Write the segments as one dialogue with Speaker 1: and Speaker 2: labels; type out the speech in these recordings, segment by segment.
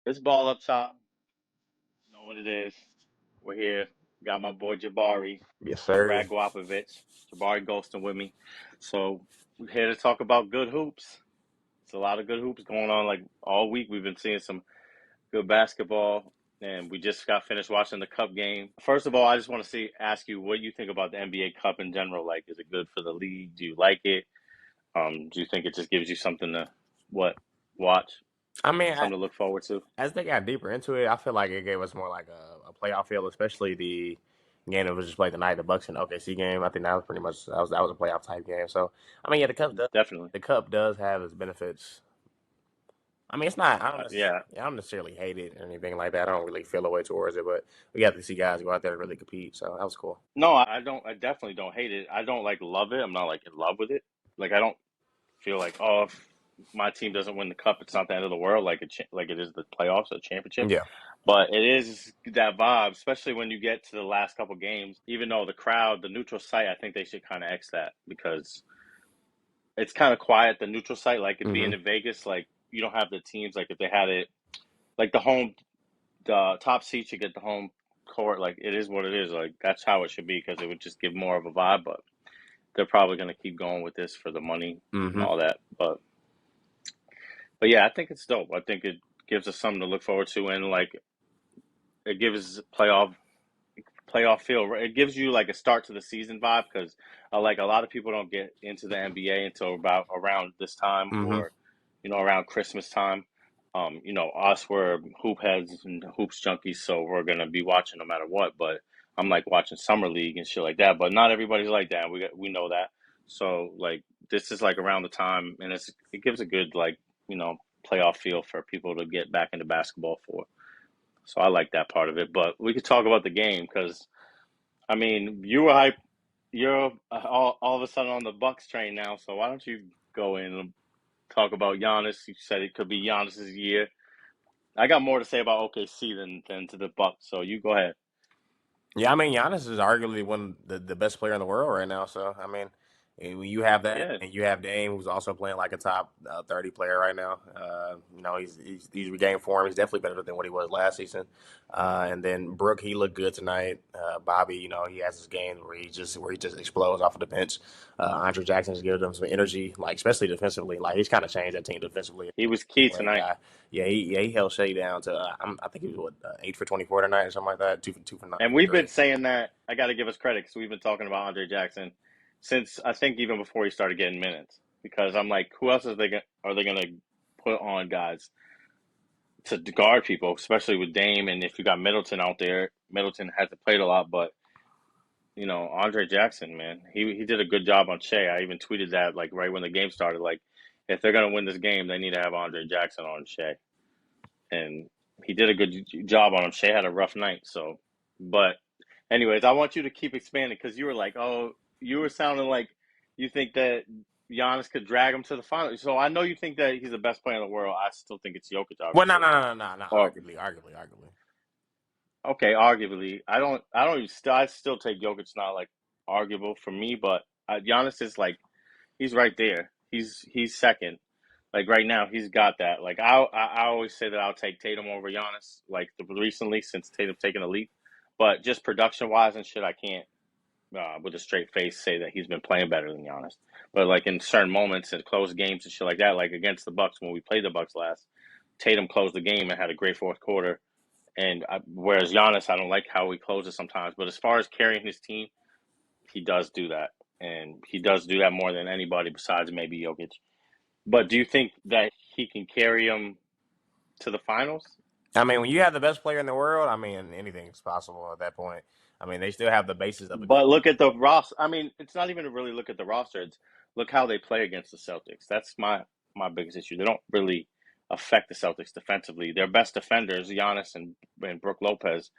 Speaker 1: It's ball up top. You know what it is. We're here. Got my boy Jabari,
Speaker 2: Yes, sir.
Speaker 1: Brad Guapovich, Jabari Golston with me. So we're here to talk about good hoops. It's a lot of good hoops going on. Like all week, we've been seeing some good basketball, and we just got finished watching the Cup game. First of all, I just want to ask you, what do you think about the NBA Cup in general? Like, is it good for the league? Do you like it? Do you think it just gives you something to what watch,
Speaker 2: I mean,
Speaker 1: something to look forward to?
Speaker 2: as they got deeper into it, I feel like it gave us more like a playoff feel, especially the game that was just played tonight, the Bucks and OKC game. I think that was pretty much that was a playoff type game. So, I mean, yeah,
Speaker 1: Definitely.
Speaker 2: the cup does have its benefits. I mean, it's not.
Speaker 1: Yeah.
Speaker 2: I don't necessarily hate it or anything like that. I don't really feel a way towards it, but we got to see guys go out there and really compete. So that was cool.
Speaker 1: No, I don't. I definitely don't hate it. I don't like love it. I'm not like in love with it. Like I don't feel like, oh, if my team doesn't win the cup, it's not the end of the world. Like it is the playoffs or championship.
Speaker 2: Yeah.
Speaker 1: But it is that vibe, especially when you get to the last couple games. Even though the crowd, the neutral site, I think they should kind of X that because it's kind of quiet. The neutral site, like it being
Speaker 2: Hmm.
Speaker 1: in Vegas, like you don't have the teams. Like if they had it, like the top seat should get the home court. Like it is what it is. Like that's how it should be because it would just give more of a vibe. But they're probably going to keep going with this for the money and
Speaker 2: Hmm.
Speaker 1: all that. But yeah, I think it's dope. I think it gives us something to look forward to, and like it gives playoff feel. It gives you like a start to the season vibe because like a lot of people don't get into the NBA until about around this time
Speaker 2: Hmm.
Speaker 1: or around Christmas time. Us we're hoop heads and hoops junkies, so we're gonna be watching no matter what. But I'm like watching summer league and shit like that. But not everybody's like that. We know that. So like this is like around the time, and it gives a good like playoff feel for people to get back into basketball for. So I like that part of it. But we could talk about the game because I mean you were hype. You're all of a sudden on the Bucks train now. So why don't you go in and talk about Giannis? You said it could be Giannis's year. I got more to say about OKC than to the Bucks. So you go ahead.
Speaker 2: Yeah, I mean, Giannis is arguably one of the best player in the world right now. So, I mean, when you have that,
Speaker 1: Yeah.
Speaker 2: and you have Dame, who's also playing like a top 30 player right now. He's regained form. He's definitely better than what he was last season. And then Brook, he looked good tonight. Bobby, he has his game where he just explodes off of the bench. Andre Jackson just gives them some energy, like especially defensively. Like he's kind of changed that team defensively.
Speaker 1: He was key
Speaker 2: Great
Speaker 1: tonight.
Speaker 2: guy. He held Shea down to I think he was 8 for 24 tonight or something like that. Two for nine
Speaker 1: And
Speaker 2: from
Speaker 1: we've been
Speaker 2: three.
Speaker 1: saying that. I got to give us credit because we've been talking about Andre Jackson since I think even before he started getting minutes. Because I'm like, who else are they gonna put on guys to guard people, especially with Dame and if you got Middleton out there. Middleton hasn't played a lot, but Andre Jackson, man, he did a good job on Shea. I even tweeted that like right when the game started. Like, if they're gonna win this game, they need to have Andre Jackson on Shea, and he did a good job on him. Shea had a rough night, so. But, anyways, I want you to keep expanding because you were like, oh, you were sounding like you think that Giannis could drag him to the final. So I know you think that he's the best player in the world. I still think it's Jokic,
Speaker 2: Well, no,
Speaker 1: obviously.
Speaker 2: no, no, no, no, no.
Speaker 1: Or
Speaker 2: Arguably.
Speaker 1: okay, arguably, I don't even still, I still take Jokic not like arguable for me, but Giannis is like he's right there. He's second. Like right now, he's got that. Like I always say that I'll take Tatum over Giannis. Like recently, since Tatum's taken a leap, but just production wise and shit, I can't with a straight face say that he's been playing better than Giannis. But like in certain moments and close games and shit like that, like against the Bucks when we played the Bucks last, Tatum closed the game and had a great fourth quarter. Whereas Giannis, I don't like how he closes sometimes. But as far as carrying his team, he does do that, and he does do that more than anybody besides maybe Jokic. But do you think that he can carry him to the finals?
Speaker 2: I mean, when you have the best player in the world, I mean, anything's possible at that point. I mean, they still have the basis of a good
Speaker 1: But
Speaker 2: team.
Speaker 1: look at the roster. I mean, it's not even to really look at the roster. It's look how they play against the Celtics. That's my biggest issue. They don't really affect the Celtics defensively. Their best defenders, Giannis and Brook Lopez.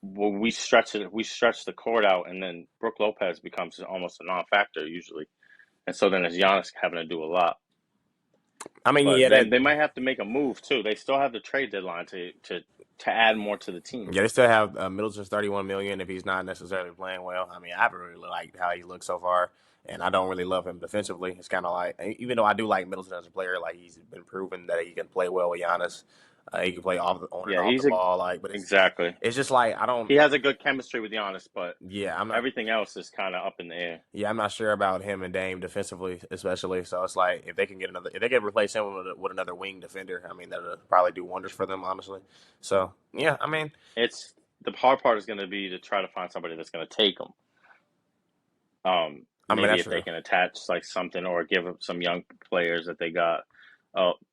Speaker 1: Well, we stretch the court out, and then Brook Lopez becomes almost a non-factor usually, and so then it's Giannis having to do a lot.
Speaker 2: I mean,
Speaker 1: But
Speaker 2: yeah,
Speaker 1: then they might have to make a move too. They still have the trade deadline to add more to the team.
Speaker 2: they still have Middleton's 31 million if he's not necessarily playing well. I mean, I haven't really liked how he looks so far, and I don't really love him defensively. It's kind of like, even though I do like Middleton as a player, like he's been proven that he can play well with Giannis. He can play on and
Speaker 1: Yeah,
Speaker 2: off the ball, like, but
Speaker 1: exactly.
Speaker 2: it's just like I don't.
Speaker 1: He has a good chemistry with Giannis, but
Speaker 2: Yeah, I'm not.
Speaker 1: everything else is kind of up in the air.
Speaker 2: Yeah, I'm not sure about him and Dame defensively, especially. So it's like if they can replace him with another wing defender, I mean that would probably do wonders for them, honestly. So yeah, I mean,
Speaker 1: It's the hard part is going to be to try to find somebody that's going to take him. Maybe
Speaker 2: that's
Speaker 1: if they
Speaker 2: true.
Speaker 1: can attach like something or give them some young players that they got,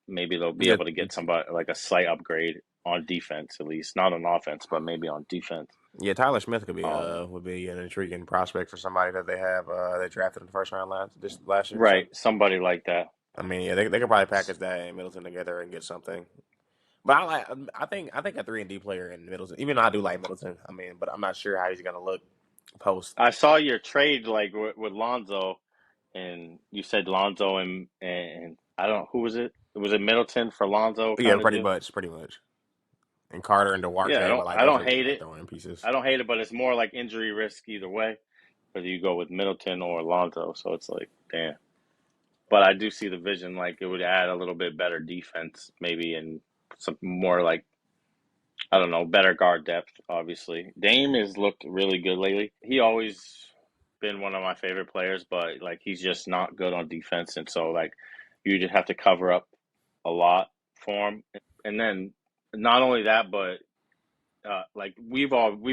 Speaker 1: maybe they'll be
Speaker 2: Yeah,
Speaker 1: able to get somebody like a slight upgrade on defense at least, not on offense, but maybe on defense.
Speaker 2: yeah. Tyler Smith could be
Speaker 1: Um,
Speaker 2: would be an intriguing prospect for somebody that they have they drafted in the first round last year. So
Speaker 1: right, somebody like that.
Speaker 2: I mean, yeah, they could probably package that and Middleton together and get something. But I think a 3-and-D player in Middleton. Even though I do like Middleton, I mean, but I'm not sure how he's gonna look post.
Speaker 1: I saw your trade like with Lonzo, and you said Lonzo and I don't who was it? Was it Middleton for Lonzo
Speaker 2: Yeah,
Speaker 1: kind of deal?
Speaker 2: pretty much. And Carter and
Speaker 1: Yeah,
Speaker 2: Duarte were like
Speaker 1: I
Speaker 2: those
Speaker 1: don't
Speaker 2: are
Speaker 1: hate
Speaker 2: like
Speaker 1: it.
Speaker 2: throwing pieces.
Speaker 1: I don't hate it, but it's more like injury risk either way, whether you go with Middleton or Lonzo. So it's like, damn. But I do see the vision. Like it would add a little bit better defense, maybe, and some more like I don't know, better guard depth. Obviously, Dame has looked really good lately. He always been one of my favorite players, but like he's just not good on defense, and so like you just have to cover up a lot for him. And then not only that, but like we've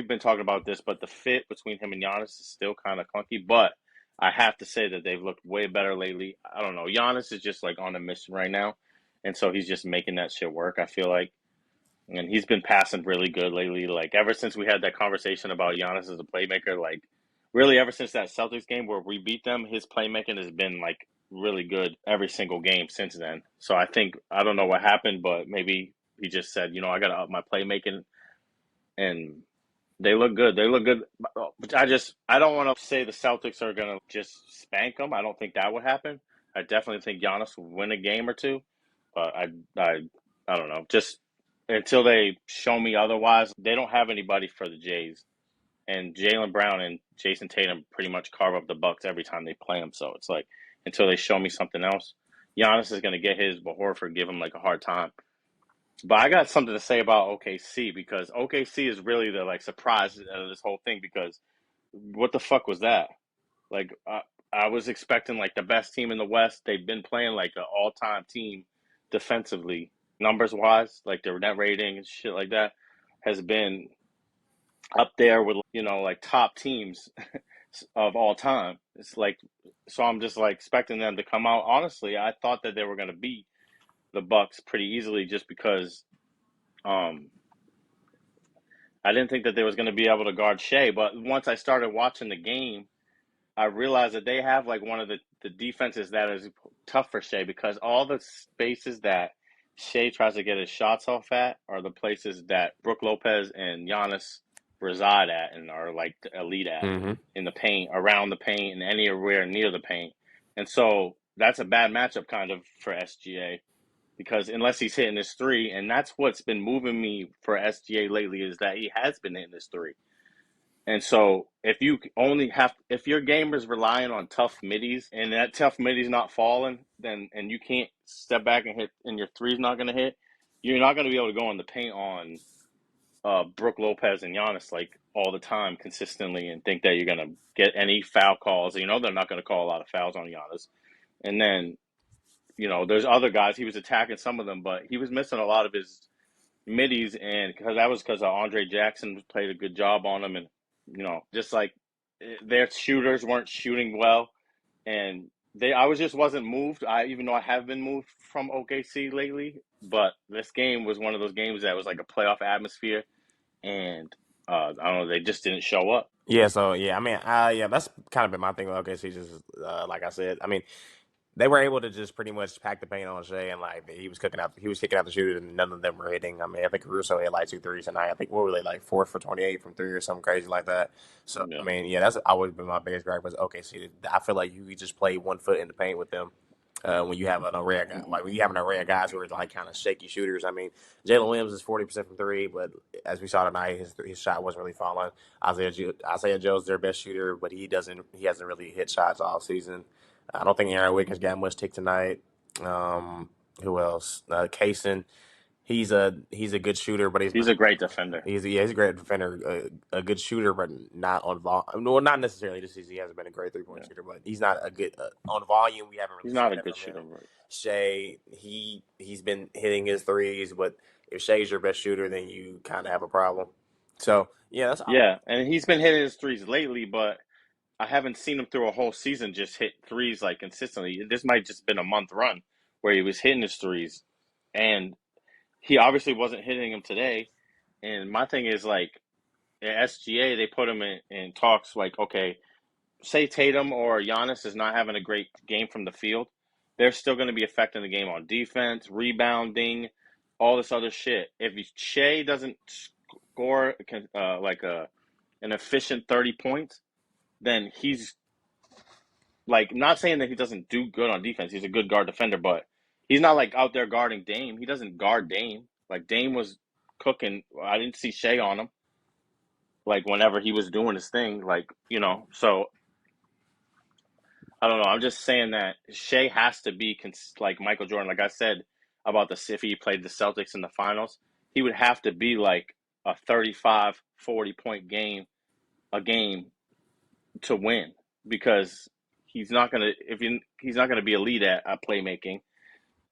Speaker 1: been talking about this, but the fit between him and Giannis is still kind of clunky. But I have to say that they've looked way better lately. I don't know. Giannis is just like on a mission right now, and so he's just making that shit work. I feel like, and he's been passing really good lately. Like ever since we had that conversation about Giannis as a playmaker, like really ever since that Celtics game where we beat them, his playmaking has been like really good every single game since then. So I think I don't know what happened, but maybe he just said, I got to up my playmaking and they look good. They look good. But I don't want to say the Celtics are gonna just spank them. I don't think that would happen. I definitely think Giannis will win a game or two, but I I don't know. Just until they show me otherwise, they don't have anybody for the Jays. And Jaylen Brown and Jason Tatum pretty much carve up the Bucks every time they play them. So it's like until they show me something else, Giannis is gonna get his, but Horford give him like a hard time. But I got something to say about OKC because OKC is really the like surprise of this whole thing because what the fuck was that? Like I was expecting like the best team in the West. They've been playing like an all-time team defensively, numbers wise, like their net rating and shit like that has been up there with like top teams of all time. It's like so I'm just like expecting them to come out. Honestly, I thought that they were going to beat the Bucks pretty easily just because um I didn't think that they was going to be able to guard Shea, but once I started watching the game, I realized that they have like one of the defenses that is tough for Shea because all the spaces that Shea tries to get his shots off at are the places that Brook Lopez and Giannis reside at and are like elite at
Speaker 2: Mm-hmm.
Speaker 1: in the paint, around the paint, and anywhere near the paint. And so that's a bad matchup kind of for SGA because unless he's hitting his three, and that's what's been moving me for SGA lately is that he has been hitting his three. And so if your game is relying on tough middies and that tough middies not falling, then and you can't step back and hit and your three's not going to hit, you're not going to be able to go in the paint on Brook Lopez and Giannis like all the time consistently and think that you're going to get any foul calls. They're not going to call a lot of fouls on Giannis. And then there's other guys. He was attacking some of them, but he was missing a lot of his middies, and because Andre Jackson played a good job on him, and just like their shooters weren't shooting well, and I was just wasn't moved. Even though I have been moved from OKC lately, but this game was one of those games that was like a playoff atmosphere, and I don't know, they just didn't show up.
Speaker 2: Yeah, so yeah, I mean, yeah, that's kind of been my thing with OKC. Just like I said, I mean, they were able to just pretty much pack the paint on Shea, and like he was kicking out the shooters, and none of them were hitting. I mean, I think Caruso had like 2 threes tonight. I think what were they like 4 for 28 from three or something crazy like that. So I
Speaker 1: Yeah.
Speaker 2: mean, yeah, that's always been my biggest gripe was OKC. I feel like you could just play 1 foot in the paint with them. When you have an array of guys,
Speaker 1: Mhm.
Speaker 2: like when you have an array of guys who are like kind of shaky shooters. I mean, Jalen Williams is 40% from three, but as we saw tonight, his shot wasn't really falling. Isaiah Joe's their best shooter, but he hasn't really hit shots all season. I don't think Aaron Wiggins got much tick tonight. Who else? Kaysen. He's a good shooter, but he's
Speaker 1: He's
Speaker 2: not.
Speaker 1: a great defender.
Speaker 2: He's a great defender, a good shooter, but not on volume. Well, not necessarily this season. He hasn't been a great 3 point
Speaker 1: Yeah.
Speaker 2: shooter, but he's not a good on volume. We haven't
Speaker 1: He's
Speaker 2: really
Speaker 1: not
Speaker 2: seen
Speaker 1: a
Speaker 2: that
Speaker 1: good
Speaker 2: from
Speaker 1: shooter,
Speaker 2: him.
Speaker 1: right?
Speaker 2: Shea, he's been hitting his threes, but if Shea's your best shooter, then you kind of have a problem. So yeah, that's
Speaker 1: Yeah, and he's been hitting his threes lately, but I haven't seen him through a whole season just hit threes like consistently. This might just been a month run where he was hitting his threes, and he obviously wasn't hitting them today. And my thing is like at SGA, they put him in talks like, okay, say Tatum or Giannis is not having a great game from the field, they're still going to be affecting the game on defense, rebounding, all this other shit. If Shea doesn't score like an efficient 30 points, then he's like not saying that he doesn't do good on defense. He's a good guard defender, but he's not like out there guarding Dame. He doesn't guard Dame. Like Dame was cooking. I didn't see Shea on him. Like whenever he was doing his thing, like so I don't know. I'm just saying that Shea has to be like Michael Jordan. Like I said about if he played the Celtics in the finals, he would have to be like a 35, 40 point a game to win because he's not gonna he's not gonna be elite at playmaking.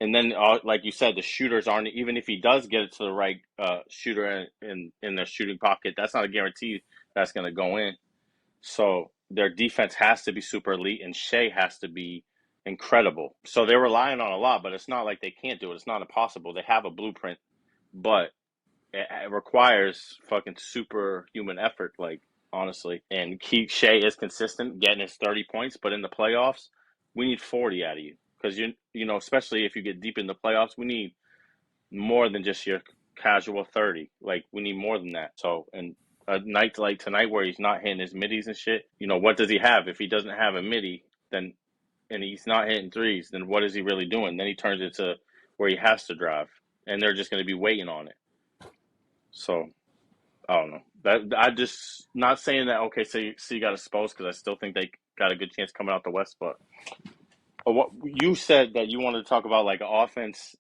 Speaker 1: And then, like you said, the shooters aren't. Even if he does get it to the right shooter in their shooting pocket, that's not a guarantee that's going to go in. So their defense has to be super elite, and Shea has to be incredible. So they're relying on a lot, but it's not like they can't do it. It's not impossible. They have a blueprint, but it requires fucking superhuman effort. Like honestly, and keep Shea is consistent, getting his 30 points, but in the playoffs, we need 40 out of you because especially if you get deep in the playoffs, we need more than just your casual 30. Like we need more than that. So and a night like tonight where he's not hitting his middies and shit, what does he have? If he doesn't have a midi, then and he's not hitting threes, then what is he really doing? Then he turns it to where he has to drive, and they're just going to be waiting on it. So I don't know. That I just not saying that. Okay, so you got exposed because I still think they got a good chance coming out the West. But what you said that you wanted to talk about like offense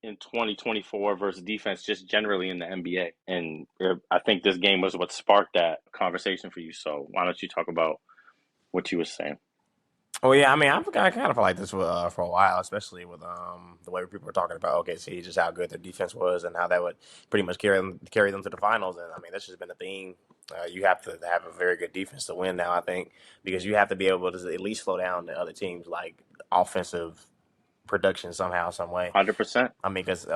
Speaker 1: in 2024 versus defense just generally in the NBA. And I think this game was what sparked that conversation for you. So why don't you talk about what you were saying?
Speaker 2: Oh yeah, I mean, I kind of felt like this for a while, especially with the way people were talking about OKC, just how good their defense was and how that would pretty much carry them to the finals. And I mean, that's just been a thing. You have to have a very good defense to win now, I think, because you have to be able to at least slow down the other teams like offensive production somehow, some way.
Speaker 1: 100%.
Speaker 2: I mean, because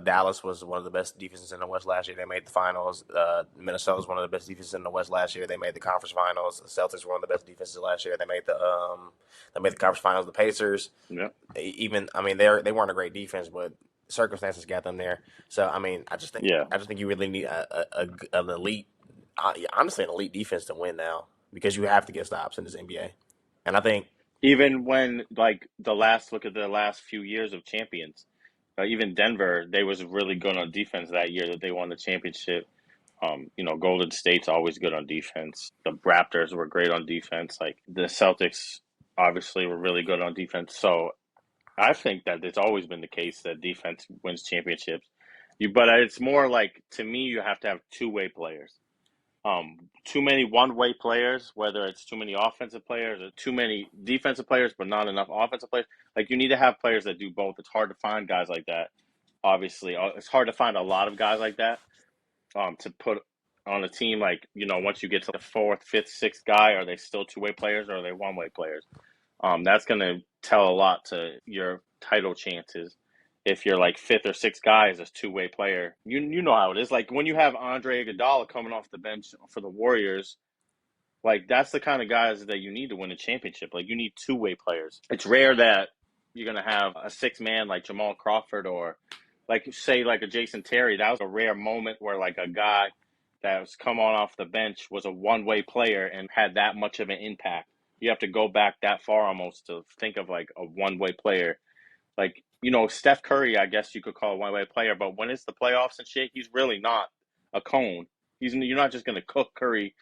Speaker 2: Dallas was one of the best defenses in the West last year. They made the finals. Minnesota was one of the best defenses in the West last year. They made the conference finals. The Celtics were one of the best defenses last year. They made the conference finals. The Pacers,
Speaker 1: Yeah.
Speaker 2: even I mean, they weren't a great defense, but circumstances got them there. So I mean,
Speaker 1: Yeah.
Speaker 2: I just think you really need an elite, honestly, an elite defense to win now because you have to get stops in this NBA. And I think
Speaker 1: Even when like look at the last few years of champions, even Denver, they was really good on defense that year that they won the championship. Golden State's always good on defense. The Raptors were great on defense. Like the Celtics, obviously, were really good on defense. So I think that it's always been the case that defense wins championships. But it's more like to me, you have to have two-way players. Too many one-way players, whether it's too many offensive players or too many defensive players, but not enough offensive players. Like you need to have players that do both. It's hard to find guys like that. Obviously, it's hard to find a lot of guys like that. To put on a team, like once you get to the fourth, fifth, sixth guy, are they still two-way players or are they one-way players? That's going to tell a lot to your title chances. If you're like fifth or sixth guy as a two-way player, you know how it is. Like when you have Andre Iguodala coming off the bench for the Warriors, like that's the kind of guys that you need to win a championship. Like you need two-way players. It's rare that you're gonna have a six-man like Jamal Crawford or like say like a Jason Terry. That was a rare moment where like a guy that was come on off the bench was a one-way player and had that much of an impact. You have to go back that far almost to think of like a one-way player. Like Steph Curry, I guess you could call a one-way player, but when it's the playoffs and shit, he's really not a cone. You're not just gonna cook Curry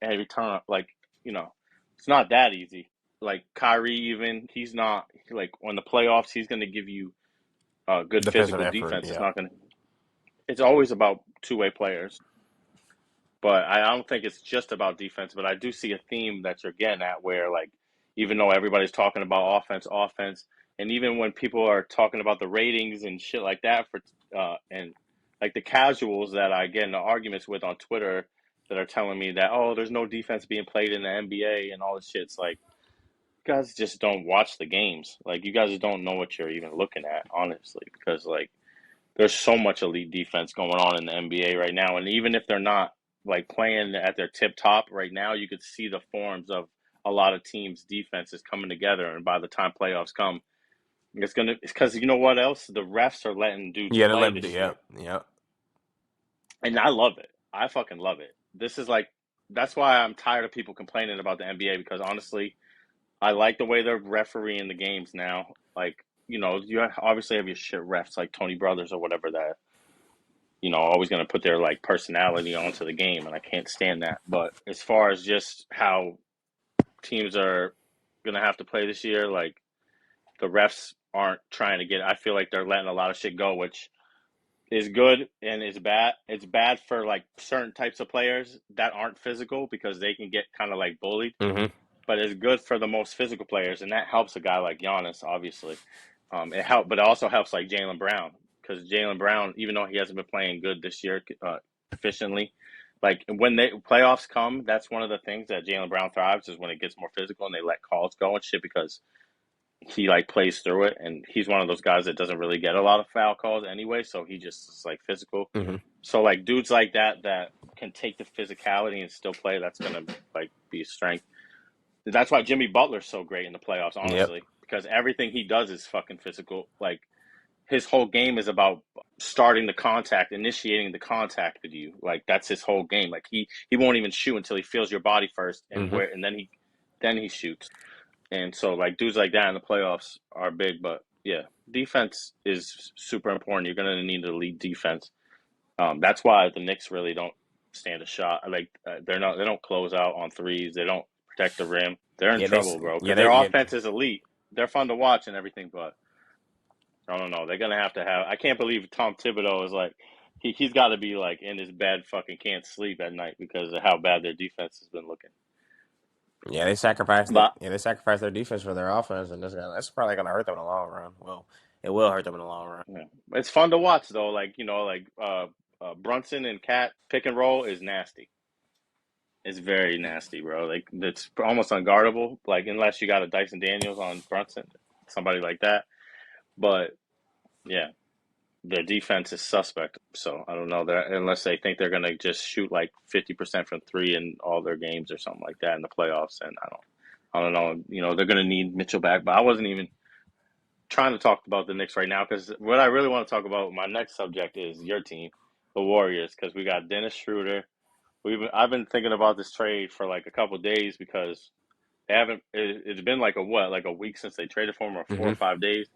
Speaker 1: every time. Like it's not that easy. Like Kyrie, even he's not like on the playoffs. He's gonna give you good
Speaker 2: Defensive
Speaker 1: physical
Speaker 2: effort,
Speaker 1: defense, it's
Speaker 2: yeah.
Speaker 1: not going to. It's always about two-way players. But I don't think it's just about defense. But I do see a theme that you're getting at where, like, even though everybody's talking about offense, and even when people are talking about the ratings and shit like that for, and like the casuals that I get into arguments with on Twitter that are telling me that, oh, there's no defense being played in the NBA and all this shit. It's like, you guys just don't watch the games. Like, you guys don't know what you're even looking at, honestly, because, like, there's so much elite defense going on in the NBA right now, and even if they're not like playing at their tip top right now, you could see the forms of a lot of teams' defenses coming together. And by the time playoffs come, it's because you know what else? The refs are letting dudes
Speaker 2: Yeah, they let
Speaker 1: play
Speaker 2: him do.
Speaker 1: this
Speaker 2: Yeah,
Speaker 1: year,
Speaker 2: yeah,
Speaker 1: and I love it. I fucking love it. This is like that's why I'm tired of people complaining about the NBA because honestly, I like the way they're refereeing the games now. Like you obviously have your shit refs like Tony Brothers or whatever that always going to put their like personality onto the game, and I can't stand that. But as far as just how teams are going to have to play this year, like the refs aren't trying to get. I feel like they're letting a lot of shit go, which is good and is bad. It's bad for like certain types of players that aren't physical because they can get kind of like bullied,
Speaker 2: mm-hmm.
Speaker 1: but it's good for the most physical players, and that helps a guy like Giannis, obviously. But it also helps like Jaylen Brown because Jaylen Brown, even though he hasn't been playing good this year efficiently, like when they playoffs come, that's one of the things that Jaylen Brown thrives is when it gets more physical and they let calls go and shit because he like plays through it, and he's one of those guys that doesn't really get a lot of foul calls anyway, so he just is like physical.
Speaker 2: Mm-hmm.
Speaker 1: So like dudes like that can take the physicality and still play. That's gonna like be a strength. That's why Jimmy Butler's so great in the playoffs,
Speaker 2: Yep.
Speaker 1: honestly, because everything he does is fucking physical. Like his whole game is about starting the contact, initiating the contact with you. Like that's his whole game. Like he won't even shoot until he feels your body first,
Speaker 2: Mm-hmm.
Speaker 1: and then he shoots. And so like dudes like that in the playoffs are big, but yeah, defense is super important. You're gonna need to lead defense. That's why the Knicks really don't stand a shot. Like they don't close out on threes. They don't protect the rim. They're in
Speaker 2: Yeah, they.
Speaker 1: trouble, bro,
Speaker 2: Yeah,
Speaker 1: because
Speaker 2: they.
Speaker 1: their
Speaker 2: Yeah,
Speaker 1: offense is elite. They're fun to watch and everything, but I don't know. They're gonna have to have. I can't believe Tom Thibodeau is like he's got to be like in his bed, fucking can't sleep at night because of how bad their defense has been looking.
Speaker 2: yeah, they sacrificed it.
Speaker 1: But
Speaker 2: Yeah, they sacrificed their defense for their offense, and that's probably gonna hurt them in the long run. Well, it will hurt them in the long run.
Speaker 1: yeah. It's fun to watch though. Like Brunson and Cat pick and roll is nasty. It's very nasty, bro. Like it's almost unguardable. Like unless you got a Dyson Daniels on Brunson, somebody like that. But yeah, their defense is suspect. So I don't know that unless they think they're gonna just shoot like 50% from three in all their games or something like that in the playoffs. And I don't know. They're gonna need Mitchell back. But I wasn't even trying to talk about the Knicks right now because what I really want to talk about, my next subject is your team, the Warriors, because we got Dennis Schroeder. I've been thinking about this trade for like a couple of days because they haven't. It's been like a week since they traded for him, or four
Speaker 2: Mm-hmm.
Speaker 1: or 5 days,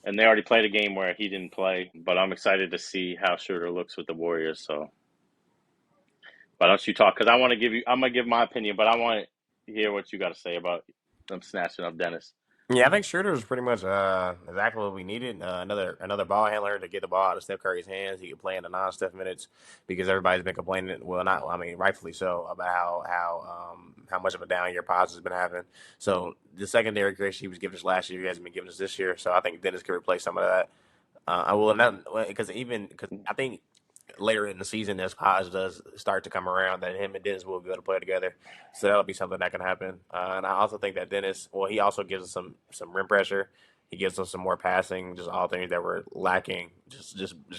Speaker 1: and they already played a game where he didn't play. But I'm excited to see how Schroeder looks with the Warriors. So, why don't you talk? Because I want to give you. I'm gonna give my opinion, but I want to hear what you got to say about them snatching up Dennis.
Speaker 2: Yeah, I think Schroeder was pretty much exactly what we needed. Another ball handler to get the ball out of Steph Curry's hands. He could play in the non-Steph minutes because everybody's been complaining. Well, not I mean, rightfully so about how much of a down year Paz has been having. So the secondary creation he was giving us last year, he hasn't been giving us this year. So I think Dennis could replace some of that. I will not because I think later in the season as Paz does start to come around, that him and Dennis will be able to play together. So that'll be something that can happen. And I also think that Dennis, well, he also gives us some rim pressure. He gives us some more passing, just all things that were lacking, just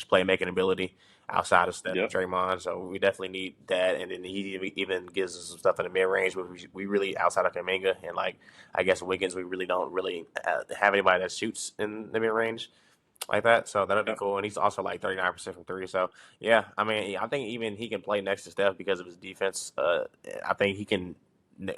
Speaker 2: playmaking ability outside of Steph and
Speaker 1: Yep.
Speaker 2: Draymond. So we definitely need that. And then he even gives us some stuff in the mid range where we really outside of Kaminga and like I guess Wiggins, we really don't really have anybody that shoots in the mid range like that. So that'll be
Speaker 1: Yep.
Speaker 2: cool. And he's also like 39% from three. So yeah, I mean, I think even he can play next to Steph because of his defense. I think he can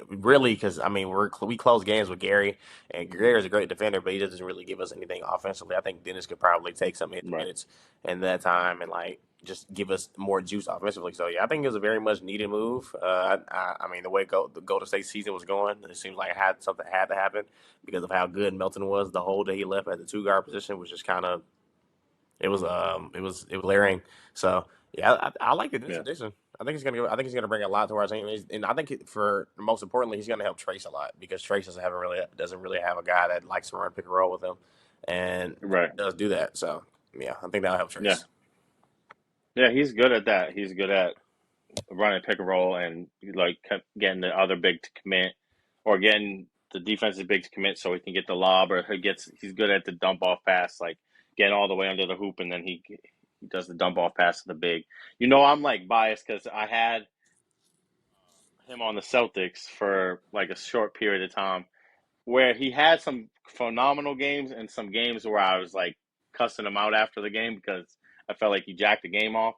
Speaker 2: really because I mean we close games with Gary, and Gary is a great defender, but he doesn't really give us anything offensively. I think Dennis could probably take some
Speaker 1: Right.
Speaker 2: minutes in that time and like just give us more juice offensively. So yeah, I think it was a very much needed move. I mean the way the Golden State season was going, it seems like something had to happen because of how good Melton was. The hole that he left at the two guard position was just kind of it was glaring. So yeah, I like this
Speaker 1: Yeah,
Speaker 2: addition. I think he's gonna bring a lot to our team, and I think for most importantly, he's gonna help Trace a lot because Trace doesn't really have a guy that likes to run pick and roll with him, and
Speaker 1: right.
Speaker 2: does do that. So yeah, I think that'll help
Speaker 1: Yeah,
Speaker 2: Trace.
Speaker 1: yeah. He's good at that. He's good at running pick and roll and like getting the other big to commit, or getting the defensive big to commit so he can get the lob, or he's good at the dump off pass, like getting all the way under the hoop and then he does the dump off pass to the big. I'm like biased because I had him on the Celtics for like a short period of time where he had some phenomenal games and some games where I was like cussing him out after the game because I felt like he jacked the game off.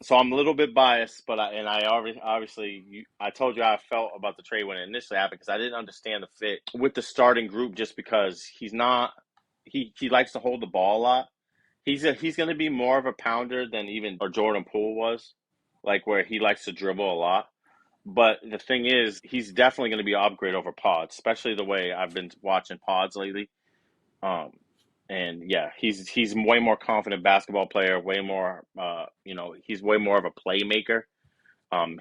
Speaker 1: So I'm a little bit biased, but I obviously I told you how I felt about the trade when it initially happened because I didn't understand the fit with the starting group just because he's not he likes to hold the ball a lot. He's going to be more of a pounder than even Jordan Poole was, like where he likes to dribble a lot. But the thing is, he's definitely going to be an upgrade over Pods, especially the way I've been watching Pods lately. Um, and yeah, he's way more confident basketball player, way more he's way more of a playmaker.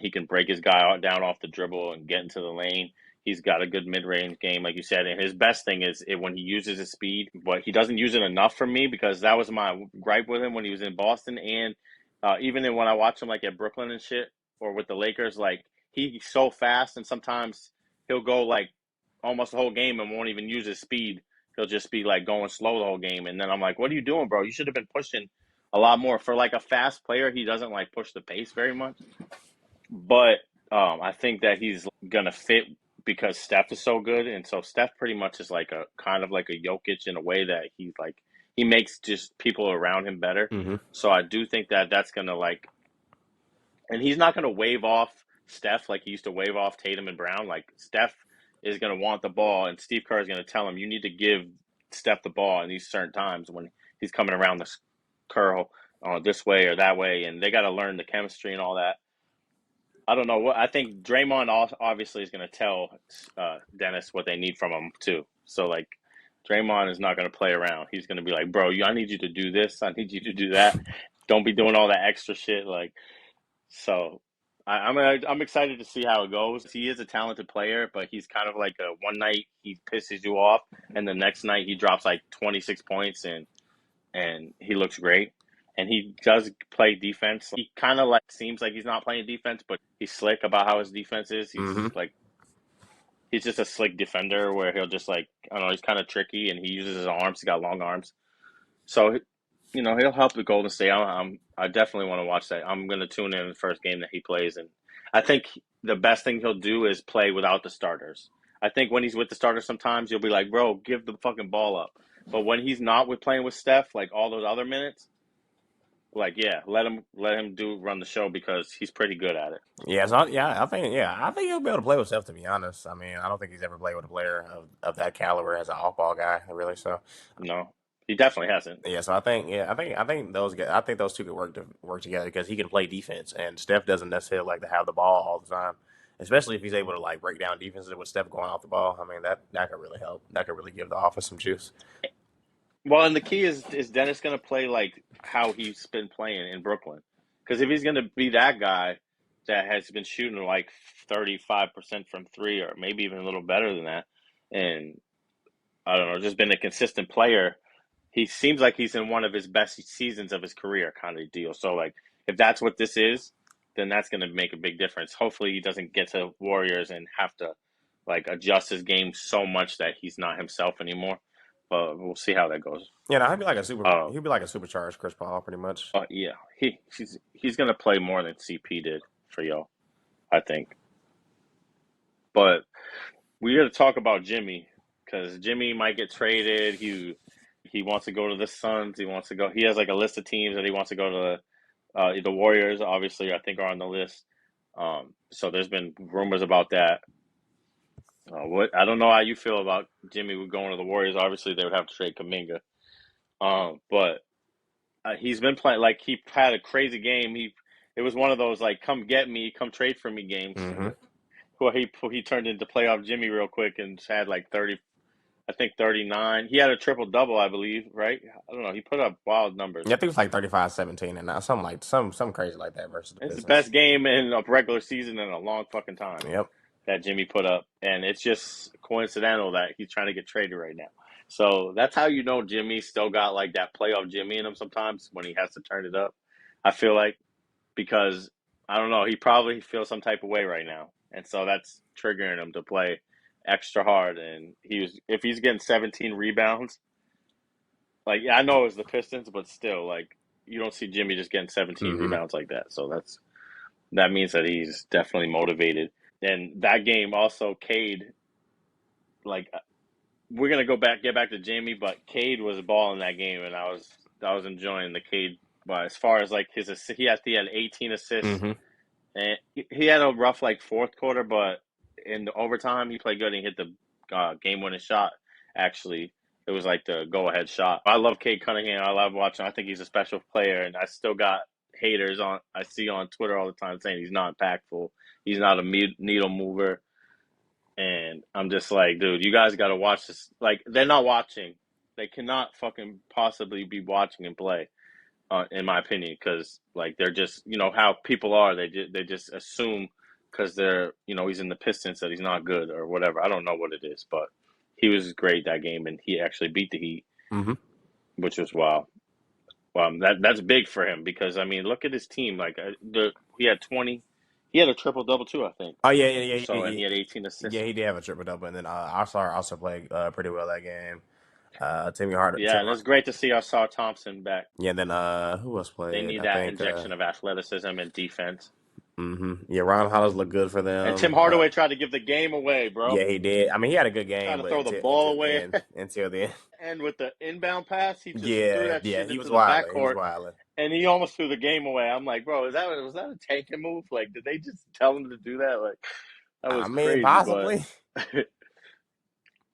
Speaker 1: He can break his guy down off the dribble and get into the lane. He's got a good mid-range game, like you said. And his best thing is when he uses his speed, but he doesn't use it enough for me because that was my gripe with him when he was in Boston, and when I watch him like at Brooklyn and shit, or with the Lakers. Like he's so fast, and sometimes he'll go like almost the whole game and won't even use his speed. He'll just be like going slow the whole game, and then I'm like, "What are you doing, bro? You should have been pushing a lot more." For like a fast player, he doesn't like push the pace very much. But I think that he's gonna fit because Steph is so good, and so Steph pretty much is like a kind of like a Jokic in a way that he makes just people around him better.
Speaker 2: Hmm.
Speaker 1: So I do think that that's gonna like, and he's not gonna wave off Steph like he used to wave off Tatum and Brown. Like Steph is gonna want the ball, and Steve Kerr is gonna tell him you need to give Steph the ball in these certain times when he's coming around the curl this way or that way, and they got to learn the chemistry and all that. I don't know what I think. Draymond obviously is going to tell Dennis what they need from him too. So like, Draymond is not going to play around. He's going to be like, "Bro, I need you to do this. I need you to do that. Don't be doing all that extra shit." Like, so I'm excited to see how it goes. He is a talented player, but he's kind of like a one night he pisses you off, and the next night he drops like 26 points and he looks great. And he does play defense. He kind of like seems like he's not playing defense, but he's slick about how his defense is.
Speaker 2: Hmm.
Speaker 1: He's just a slick defender where he'll just like I don't know. He's kind of tricky and he uses his arms. He's got long arms, so he'll help the Golden State. I definitely want to watch that. I'm gonna tune in the first game that he plays, and I think the best thing he'll do is play without the starters. I think when he's with the starters, sometimes you'll be like, "Bro, give the fucking ball up." But when he's not with playing with Steph, like all those other minutes, like yeah, let him run the show because he's pretty good at it.
Speaker 2: Yeah, I think he'll be able to play with Steph. To be honest, I mean, I don't think he's ever played with a player of that caliber as an off-ball guy, really. So
Speaker 1: No, he definitely hasn't.
Speaker 2: yeah, so I think those two could work together because he can play defense, and Steph doesn't necessarily like to have the ball all the time, especially if he's able to like break down defenses with Steph going off the ball. I mean that could really help. That could really give the offense some juice.
Speaker 1: Well, and the key is Dennis going to play like how he's been playing in Brooklyn? Because if he's going to be that guy that has been shooting like 35% from three, or maybe even a little better than that, and I don't know, just been a consistent player, he seems like he's in one of his best seasons of his career, kind of deal. So like, if that's what this is, then that's going to make a big difference. Hopefully, he doesn't get to Warriors and have to like adjust his game so much that he's not himself anymore. But we'll see how that goes.
Speaker 2: Yeah, no,
Speaker 1: Uh,
Speaker 2: he'd be like a supercharged Chris Paul, pretty much.
Speaker 1: yeah, he's gonna play more than CP did for y'all, I think. But we got to talk about Jimmy because Jimmy might get traded. He wants to go to the Suns. He wants to go. He has like a list of teams that he wants to go to. The Warriors, obviously, I think are on the list. So there's been rumors about that. What I don't know how you feel about Jimmy going to the Warriors. Obviously, they would have to trade Kaminga. But he's been playing like he had a crazy game. It was one of those like come get me, come trade for me games
Speaker 2: Hmm.
Speaker 1: where he turned into playoff Jimmy real quick and had like 30. I think 39. He had a triple double, I believe, right? I don't know. He put up wild numbers.
Speaker 2: Yeah, I think it's like 35-17 and now something like some crazy like that versus the
Speaker 1: It's the
Speaker 2: Pistons.
Speaker 1: best game in a regular season in a long fucking time
Speaker 2: Yep.
Speaker 1: that Jimmy put up, and it's just coincidental that he's trying to get traded right now. So that's how you know Jimmy still got like that playoff Jimmy in him sometimes when he has to turn it up. I feel like because I don't know, he probably feels some type of way right now, and so that's triggering him to play extra hard. And he was if he's getting 17 rebounds, like yeah, I know it was the Pistons, but still, like you don't see Jimmy just getting 17
Speaker 2: Mm-hmm.
Speaker 1: rebounds like that. So that means that he's definitely motivated. And that game also, Cade, like we're gonna get back to Jamie, but Cade was balling that game, and I was enjoying the Cade. But as far as like he had 18 assists,
Speaker 2: Mm-hmm.
Speaker 1: and he had a rough like fourth quarter, but in the overtime he played good and he hit the game winning shot. Actually, it was like the go ahead shot. I love Cade Cunningham. I love watching. I think he's a special player, and I still got haters on. I see on Twitter all the time saying he's not impactful. He's not a needle mover. And I'm just like, dude, you guys got to watch this. Like, they're not watching. They cannot fucking possibly be watching and play, in my opinion, because like they're just, how people are. They just assume because he's in the Pistons that he's not good or whatever. I don't know what it is, but he was great that game, and he actually beat the Heat,
Speaker 2: Mm-hmm.
Speaker 1: which was wow. That's big for him because I mean, look at his team. Like he had 20, he had a triple double too, I think.
Speaker 2: Oh yeah,
Speaker 1: So and he had 18
Speaker 2: yeah.
Speaker 1: assists.
Speaker 2: He did have a triple double, and then Arthur also played pretty well that game.
Speaker 1: Yeah, and it's great to see Ausar Thompson back.
Speaker 2: Yeah. And then who else
Speaker 1: They
Speaker 2: played?
Speaker 1: need
Speaker 2: I
Speaker 1: that
Speaker 2: think.
Speaker 1: injection of athleticism and defense.
Speaker 2: Yeah, Ron Hollis looked good for
Speaker 1: And Tim
Speaker 2: them.
Speaker 1: Hardaway tried to give the game away, bro.
Speaker 2: Yeah, he did. I mean, he had a good
Speaker 1: Tried
Speaker 2: game,
Speaker 1: to
Speaker 2: but
Speaker 1: throw the
Speaker 2: until
Speaker 1: ball
Speaker 2: the
Speaker 1: away,
Speaker 2: end, until the end.
Speaker 1: and with the inbound pass, he just threw
Speaker 2: Yeah,
Speaker 1: that
Speaker 2: yeah,
Speaker 1: shit
Speaker 2: he was
Speaker 1: into the
Speaker 2: wilding. He was
Speaker 1: backcourt,
Speaker 2: wilding.
Speaker 1: and he almost threw the game away. I'm like, bro, was that a tanking move? Like, did they just tell him to do that? Like, that
Speaker 2: I
Speaker 1: was
Speaker 2: mean,
Speaker 1: crazy. But
Speaker 2: possibly.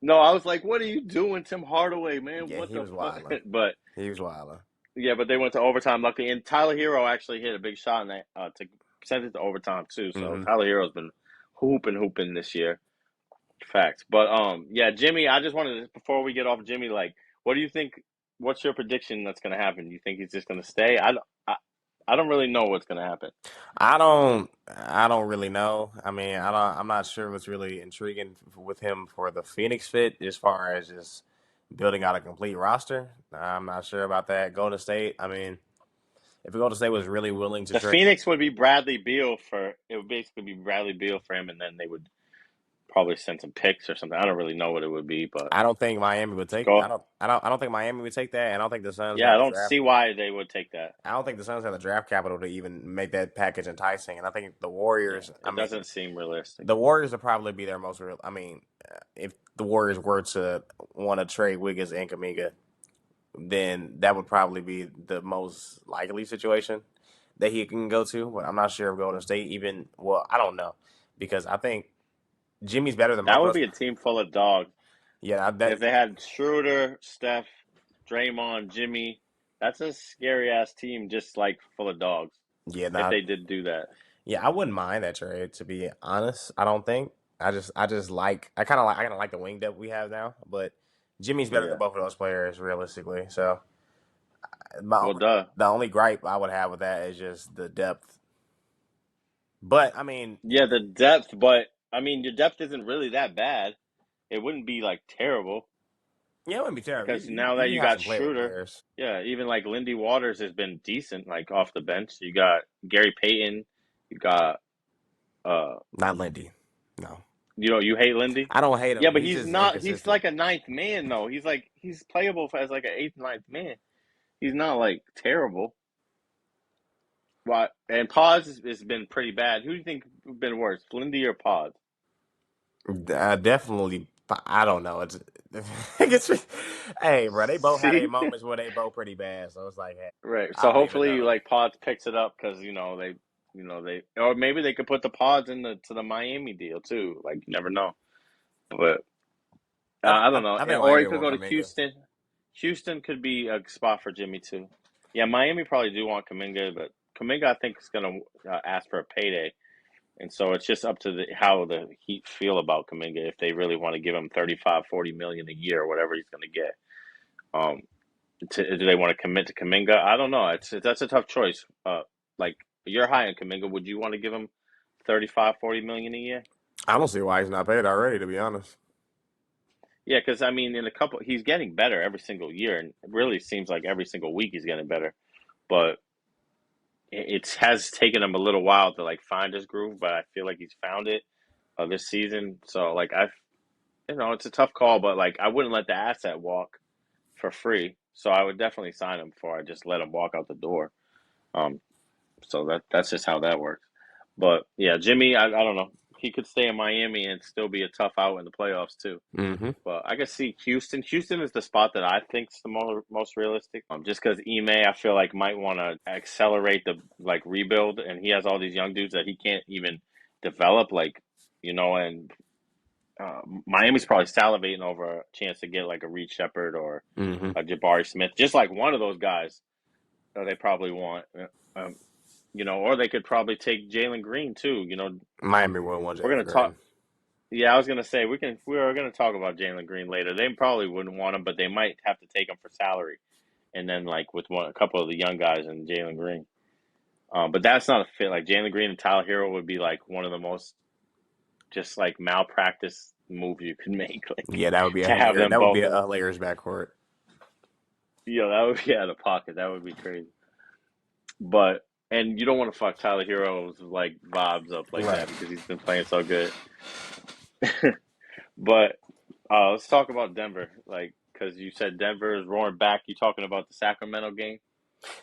Speaker 1: no, I was like, what are you doing, Tim Hardaway, man?
Speaker 2: Yeah,
Speaker 1: What
Speaker 2: he
Speaker 1: the
Speaker 2: was
Speaker 1: fuck?
Speaker 2: wilding.
Speaker 1: But
Speaker 2: He was wilding.
Speaker 1: yeah, but they went to overtime luckily, and Tyler Hero actually hit a big shot in that to send it to overtime too. So
Speaker 2: Hmm.
Speaker 1: Tyler Hero's been hooping this year. Facts. But yeah, Jimmy, I just wanted to before we get off Jimmy, like, what do you think? What's your prediction that's going to happen? Do you think he's just going to stay? I don't really know what's going to happen.
Speaker 2: I don't really know. I mean, I'm not sure what's really intriguing with him for the Phoenix fit as far as just building out a complete roster. I'm not sure about that. Golden State. I mean, if Golden State was really willing to
Speaker 1: The
Speaker 2: trade,
Speaker 1: Phoenix would be Bradley Beal for it would basically be Bradley Beal for him, and then they would probably send some picks or something. I don't really know what it would be, but
Speaker 2: I don't think Miami would take.
Speaker 1: go.
Speaker 2: I don't think Miami would take that. And I don't think the Suns
Speaker 1: Yeah,
Speaker 2: have
Speaker 1: I
Speaker 2: the
Speaker 1: don't
Speaker 2: draft.
Speaker 1: see why they would take that.
Speaker 2: I don't think the Suns have the draft capital to even make that package enticing. And I think the
Speaker 1: Yeah,
Speaker 2: Warriors. I
Speaker 1: it
Speaker 2: mean,
Speaker 1: doesn't seem realistic.
Speaker 2: the Warriors would probably be their most real. I mean, if the Warriors were to want to trade Wiggins and Kaminga, then that would probably be the most likely situation that he can go to. But I'm not sure if Golden State even. Well, I don't know because I think Jimmy's better than
Speaker 1: That
Speaker 2: both
Speaker 1: would
Speaker 2: of
Speaker 1: be
Speaker 2: those.
Speaker 1: a team full of dogs.
Speaker 2: Yeah, that.
Speaker 1: If they had Schroeder, Steph, Draymond, Jimmy, that's a scary ass team, just like full of dogs.
Speaker 2: Yeah,
Speaker 1: If
Speaker 2: not.
Speaker 1: they did do that,
Speaker 2: Yeah, I wouldn't mind that trade to be honest. I don't think. I just like I kind of like the wing depth we have now, but Jimmy's better than
Speaker 1: yeah.
Speaker 2: both of those players realistically. So my
Speaker 1: Well, duh.
Speaker 2: the only gripe I would have with that is just the depth. But I mean,
Speaker 1: Yeah, the depth, but I mean, your depth isn't really that bad. It wouldn't be like terrible
Speaker 2: yeah, it wouldn't be terrible.
Speaker 1: because now
Speaker 2: You
Speaker 1: that
Speaker 2: can
Speaker 1: you
Speaker 2: have
Speaker 1: got
Speaker 2: some playable
Speaker 1: Schroeder,
Speaker 2: players.
Speaker 1: yeah, even like Lindy Waters has been decent, like off the bench. You got Gary Payton, you got uh,
Speaker 2: Not Lindy. No,
Speaker 1: you hate Lindy.
Speaker 2: I don't hate
Speaker 1: Yeah,
Speaker 2: him.
Speaker 1: but
Speaker 2: He's
Speaker 1: he's
Speaker 2: just
Speaker 1: not. He's
Speaker 2: inconsistent.
Speaker 1: like a ninth man though. He's playable as like an eighth, ninth man. He's not like terrible. What and Pods has been pretty bad. Who do you think been worse, Lindy or Pods?
Speaker 2: Definitely. I don't know. It's hey, bro. They both had a
Speaker 1: See,
Speaker 2: moments where they both pretty bad. So it's like, hey,
Speaker 1: right.
Speaker 2: I
Speaker 1: So
Speaker 2: don't even
Speaker 1: hopefully,
Speaker 2: know.
Speaker 1: like Pods picks it up because or maybe they could put the Pods in the Miami deal too. Like you never know, but I don't know.
Speaker 2: I think
Speaker 1: Or he
Speaker 2: Miami
Speaker 1: could
Speaker 2: won't
Speaker 1: go to
Speaker 2: Kaminga.
Speaker 1: Houston. Houston could be a spot for Jimmy too. Yeah, Miami probably do want Kaminga, but Kaminga I think is gonna ask for a payday. And so it's just up to how the Heat feel about Kuminga if they really want to give him 35, 40 million a year or whatever he's going to get. Um, do they want to commit to Kuminga? I don't know. That's a tough choice. Like you're high on Kuminga. Would you want to give him 35, 40 million a year?
Speaker 2: I don't see why he's not paid already, to be honest.
Speaker 1: Yeah, because I mean, he's getting better every single year, and it really seems like every single week he's getting better. But it has taken him a little while to like find his groove, but I feel like he's found it this season. So like it's a tough call, but like I wouldn't let the asset walk for free. So I would definitely sign him before I just let him walk out the door. Um, so that's just how that works. But yeah, Jimmy, I don't know. He could stay in Miami and still be a tough out in the playoffs too.
Speaker 2: Mm-hmm.
Speaker 1: But I could see Houston. Houston is the spot that I think's the most realistic. Just because Ime, I feel like might want to accelerate the like rebuild, and he has all these young dudes that he can't even develop. Like and Miami's probably salivating over a chance to get like a Reed Shepard or
Speaker 2: Mm-hmm.
Speaker 1: a Jabari Smith, just like one of those guys. They probably want, or they could probably take Jalen Green too.
Speaker 2: Miami will want
Speaker 1: We're
Speaker 2: Jalen
Speaker 1: gonna talk.
Speaker 2: Green.
Speaker 1: Yeah, I was gonna say we are gonna talk about Jalen Green later. They probably wouldn't want him, but they might have to take him for salary, and then like with a couple of the young guys and Jalen Green. But that's not a fit. Like Jalen Green and Tyler Hero would be like one of the most just like malpractice moves you could make. Like
Speaker 2: Yeah, that would be a
Speaker 1: to have
Speaker 2: hilarious.
Speaker 1: them
Speaker 2: That would be
Speaker 1: both.
Speaker 2: a hilarious backcourt.
Speaker 1: That would be out of pocket. That would be crazy. But and you don't want to fuck Tyler Hero's like vibes up like
Speaker 2: Right.
Speaker 1: that because he's been playing so good. But let's talk about Denver, like because you said Denver is roaring back. You talking about the Sacramento game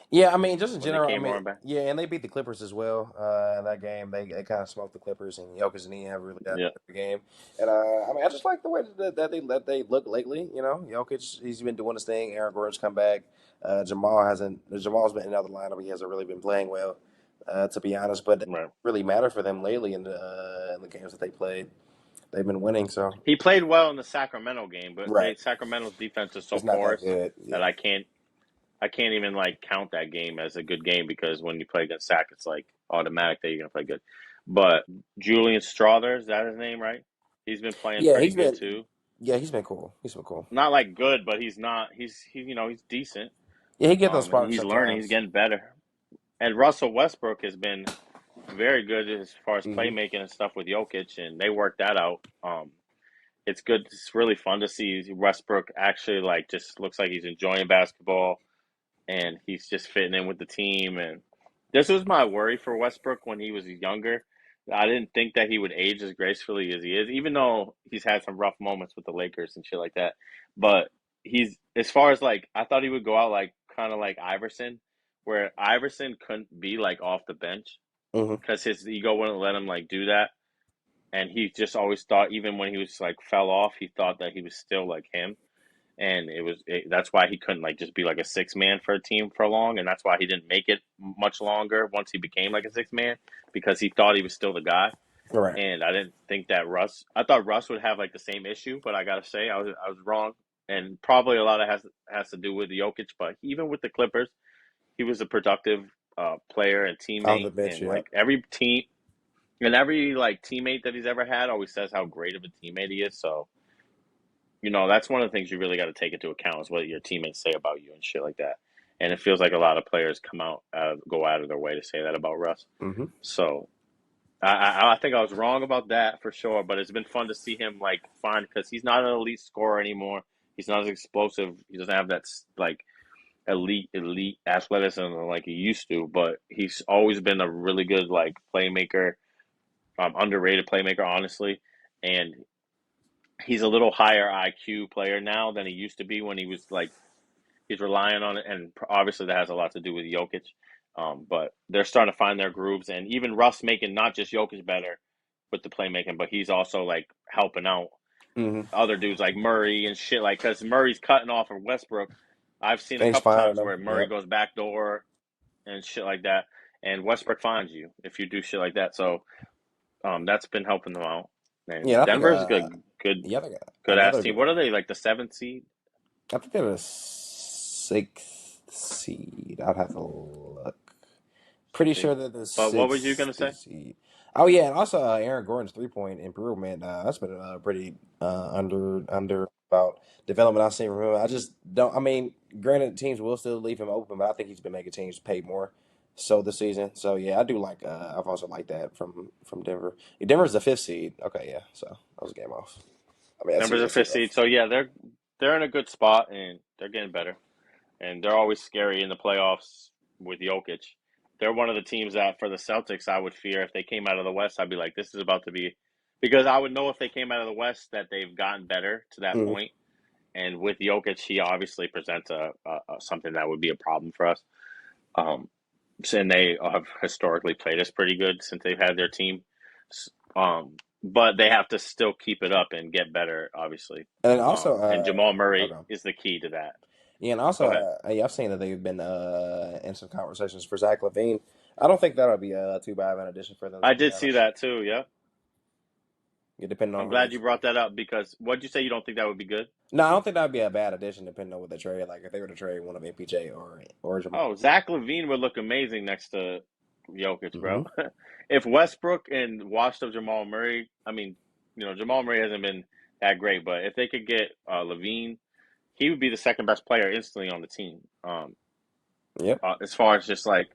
Speaker 2: Yeah, I mean, just in
Speaker 1: when they
Speaker 2: general, I
Speaker 1: came
Speaker 2: mean,
Speaker 1: roaring back?
Speaker 2: yeah, and they beat the Clippers as well. In that game, they kind of smoked the Clippers, and Jokic and he have really got
Speaker 1: Yeah,
Speaker 2: the game. And I mean, I just like the way that they look lately. Jokic, he's been doing his thing. Aaron Gordon's come back. Jamal hasn't. Jamal's been in the lineup. He hasn't really been playing well, to be honest. But it
Speaker 1: right.
Speaker 2: really mattered for them lately in the games that they played. They've been winning, so
Speaker 1: He played well in the Sacramento game, but
Speaker 2: right.
Speaker 1: Sacramento's defense is so
Speaker 2: It's not that
Speaker 1: porous
Speaker 2: good.
Speaker 1: that
Speaker 2: Yeah.
Speaker 1: I can't even like count that game as a good game because when you play against Sac, it's like automatic that you're gonna play good. But Julian Strother, is that his name, right? He's been playing
Speaker 2: Yeah,
Speaker 1: pretty good too.
Speaker 2: he's been cool. He's been cool.
Speaker 1: Not like good, but he's not. He's decent.
Speaker 2: Yeah, he get those
Speaker 1: And
Speaker 2: sparks
Speaker 1: he's learning. He's
Speaker 2: sometimes.
Speaker 1: getting better. And Russell Westbrook has been very good as far as
Speaker 2: Hmm.
Speaker 1: playmaking and stuff with Jokic, and they worked that out. It's good. It's really fun to see Westbrook actually like just looks like he's enjoying basketball, and he's just fitting in with the team. And this was my worry for Westbrook when he was younger. I didn't think that he would age as gracefully as he is, even though he's had some rough moments with the Lakers and shit like that. But he's as far as like I thought he would go out like kind of like Iverson, where Iverson couldn't be like off the bench
Speaker 2: Hmm.
Speaker 1: because his ego wouldn't let him like do that. And he just always thought, even when he was like fell off, he thought that he was still like him. And that's why he couldn't like just be like a six man for a team for long, and that's why he didn't make it much longer once he became like a six man because he thought he was still the guy.
Speaker 2: Right.
Speaker 1: And I didn't think that I thought Russ would have like the same issue, but I gotta say I was wrong, and probably a lot of has to do with Jokic. But even with the Clippers, he was a productive player and
Speaker 2: On the
Speaker 1: teammate,
Speaker 2: bench,
Speaker 1: and
Speaker 2: yeah.
Speaker 1: like every team and every like teammate that he's ever had always says how great of a teammate he is. So that's one of the things you really got to take into account is what your teammates say about you and shit like that. And it feels like a lot of players go out of their way to say that about Russ.
Speaker 2: Hmm.
Speaker 1: So I think I was wrong about that for sure. But it's been fun to see him like find because he's not an elite scorer anymore. He's not as explosive. He doesn't have that like elite athleticism like he used to. But he's always been a really good like playmaker, underrated playmaker, honestly. And he's a little higher IQ player now than he used to be when he was like he's relying on it, and obviously that has a lot to do with Jokic. But they're starting to find their grooves, and even Russ making not just Jokic better with the playmaking, but he's also like helping out
Speaker 2: Hmm.
Speaker 1: other dudes like Murray and shit. Like because Murray's cutting off of Westbrook. I've seen a
Speaker 2: And he's
Speaker 1: couple
Speaker 2: finding
Speaker 1: times
Speaker 2: them.
Speaker 1: where Murray
Speaker 2: Yep.
Speaker 1: goes backdoor and shit like that, and Westbrook finds you if you do shit like that. So that's been helping them out.
Speaker 2: Yeah,
Speaker 1: And
Speaker 2: and I think
Speaker 1: Denver's a good
Speaker 2: yeah, I think
Speaker 1: good ass
Speaker 2: another
Speaker 1: team.
Speaker 2: good.
Speaker 1: What are they like the seventh seed?
Speaker 2: I think they're the sixth seed. I'd have to look. Pretty sure
Speaker 1: See,
Speaker 2: they're the
Speaker 1: but what was you
Speaker 2: sixth
Speaker 1: gonna say?
Speaker 2: seed. Oh yeah, and also Aaron Gordon's 3-point improvement. That's been pretty under about development I've seen from him. I just don't. I mean, granted, teams will still leave him open, but I think he's been making teams pay more. So this season, so yeah, I do like. I've also liked that from Denver. Denver's the 5th seed. Okay, yeah, so that was a game off. I mean, that's
Speaker 1: Denver's a
Speaker 2: a series
Speaker 1: fifth
Speaker 2: off.
Speaker 1: seed, so yeah, they're in a good spot and they're getting better. And they're always scary in the playoffs with Jokic. They're one of the teams that for the Celtics I would fear if they came out of the West. I'd be like, this is about to be because I would know if they came out of the West that they've gotten better to that
Speaker 2: Mhm.
Speaker 1: point. And with Jokic, he obviously presents a something that would be a problem for us. Um, and they have historically played us pretty good since they've had their team. But they have to still keep it up and get better, obviously.
Speaker 2: And also,
Speaker 1: And Jamal Murray
Speaker 2: okay.
Speaker 1: is the key to that.
Speaker 2: Yeah, and
Speaker 1: Go
Speaker 2: also,
Speaker 1: ahead.
Speaker 2: yeah, I've seen that they've been in some conversations for Zach Lavine. I don't think that'll be too bad of an addition for them,
Speaker 1: I
Speaker 2: to be
Speaker 1: did see
Speaker 2: honest.
Speaker 1: that too. Yeah.
Speaker 2: Yeah, depending
Speaker 1: I'm
Speaker 2: on who they
Speaker 1: glad you
Speaker 2: trade.
Speaker 1: brought that up because what'd you say you don't think that would be good?
Speaker 2: No, I don't think that'd be a bad addition, depending on what they trade. Like if they were to trade one of MPJ or Jamal.
Speaker 1: Oh, Zach Levine would look amazing next to Jokic,
Speaker 2: Hmm.
Speaker 1: bro. If Westbrook and washed up Jamal Murray, I mean, Jamal Murray hasn't been that great, but if they could get Levine, he would be the second best player instantly on the team.
Speaker 2: Yep.
Speaker 1: As far as just like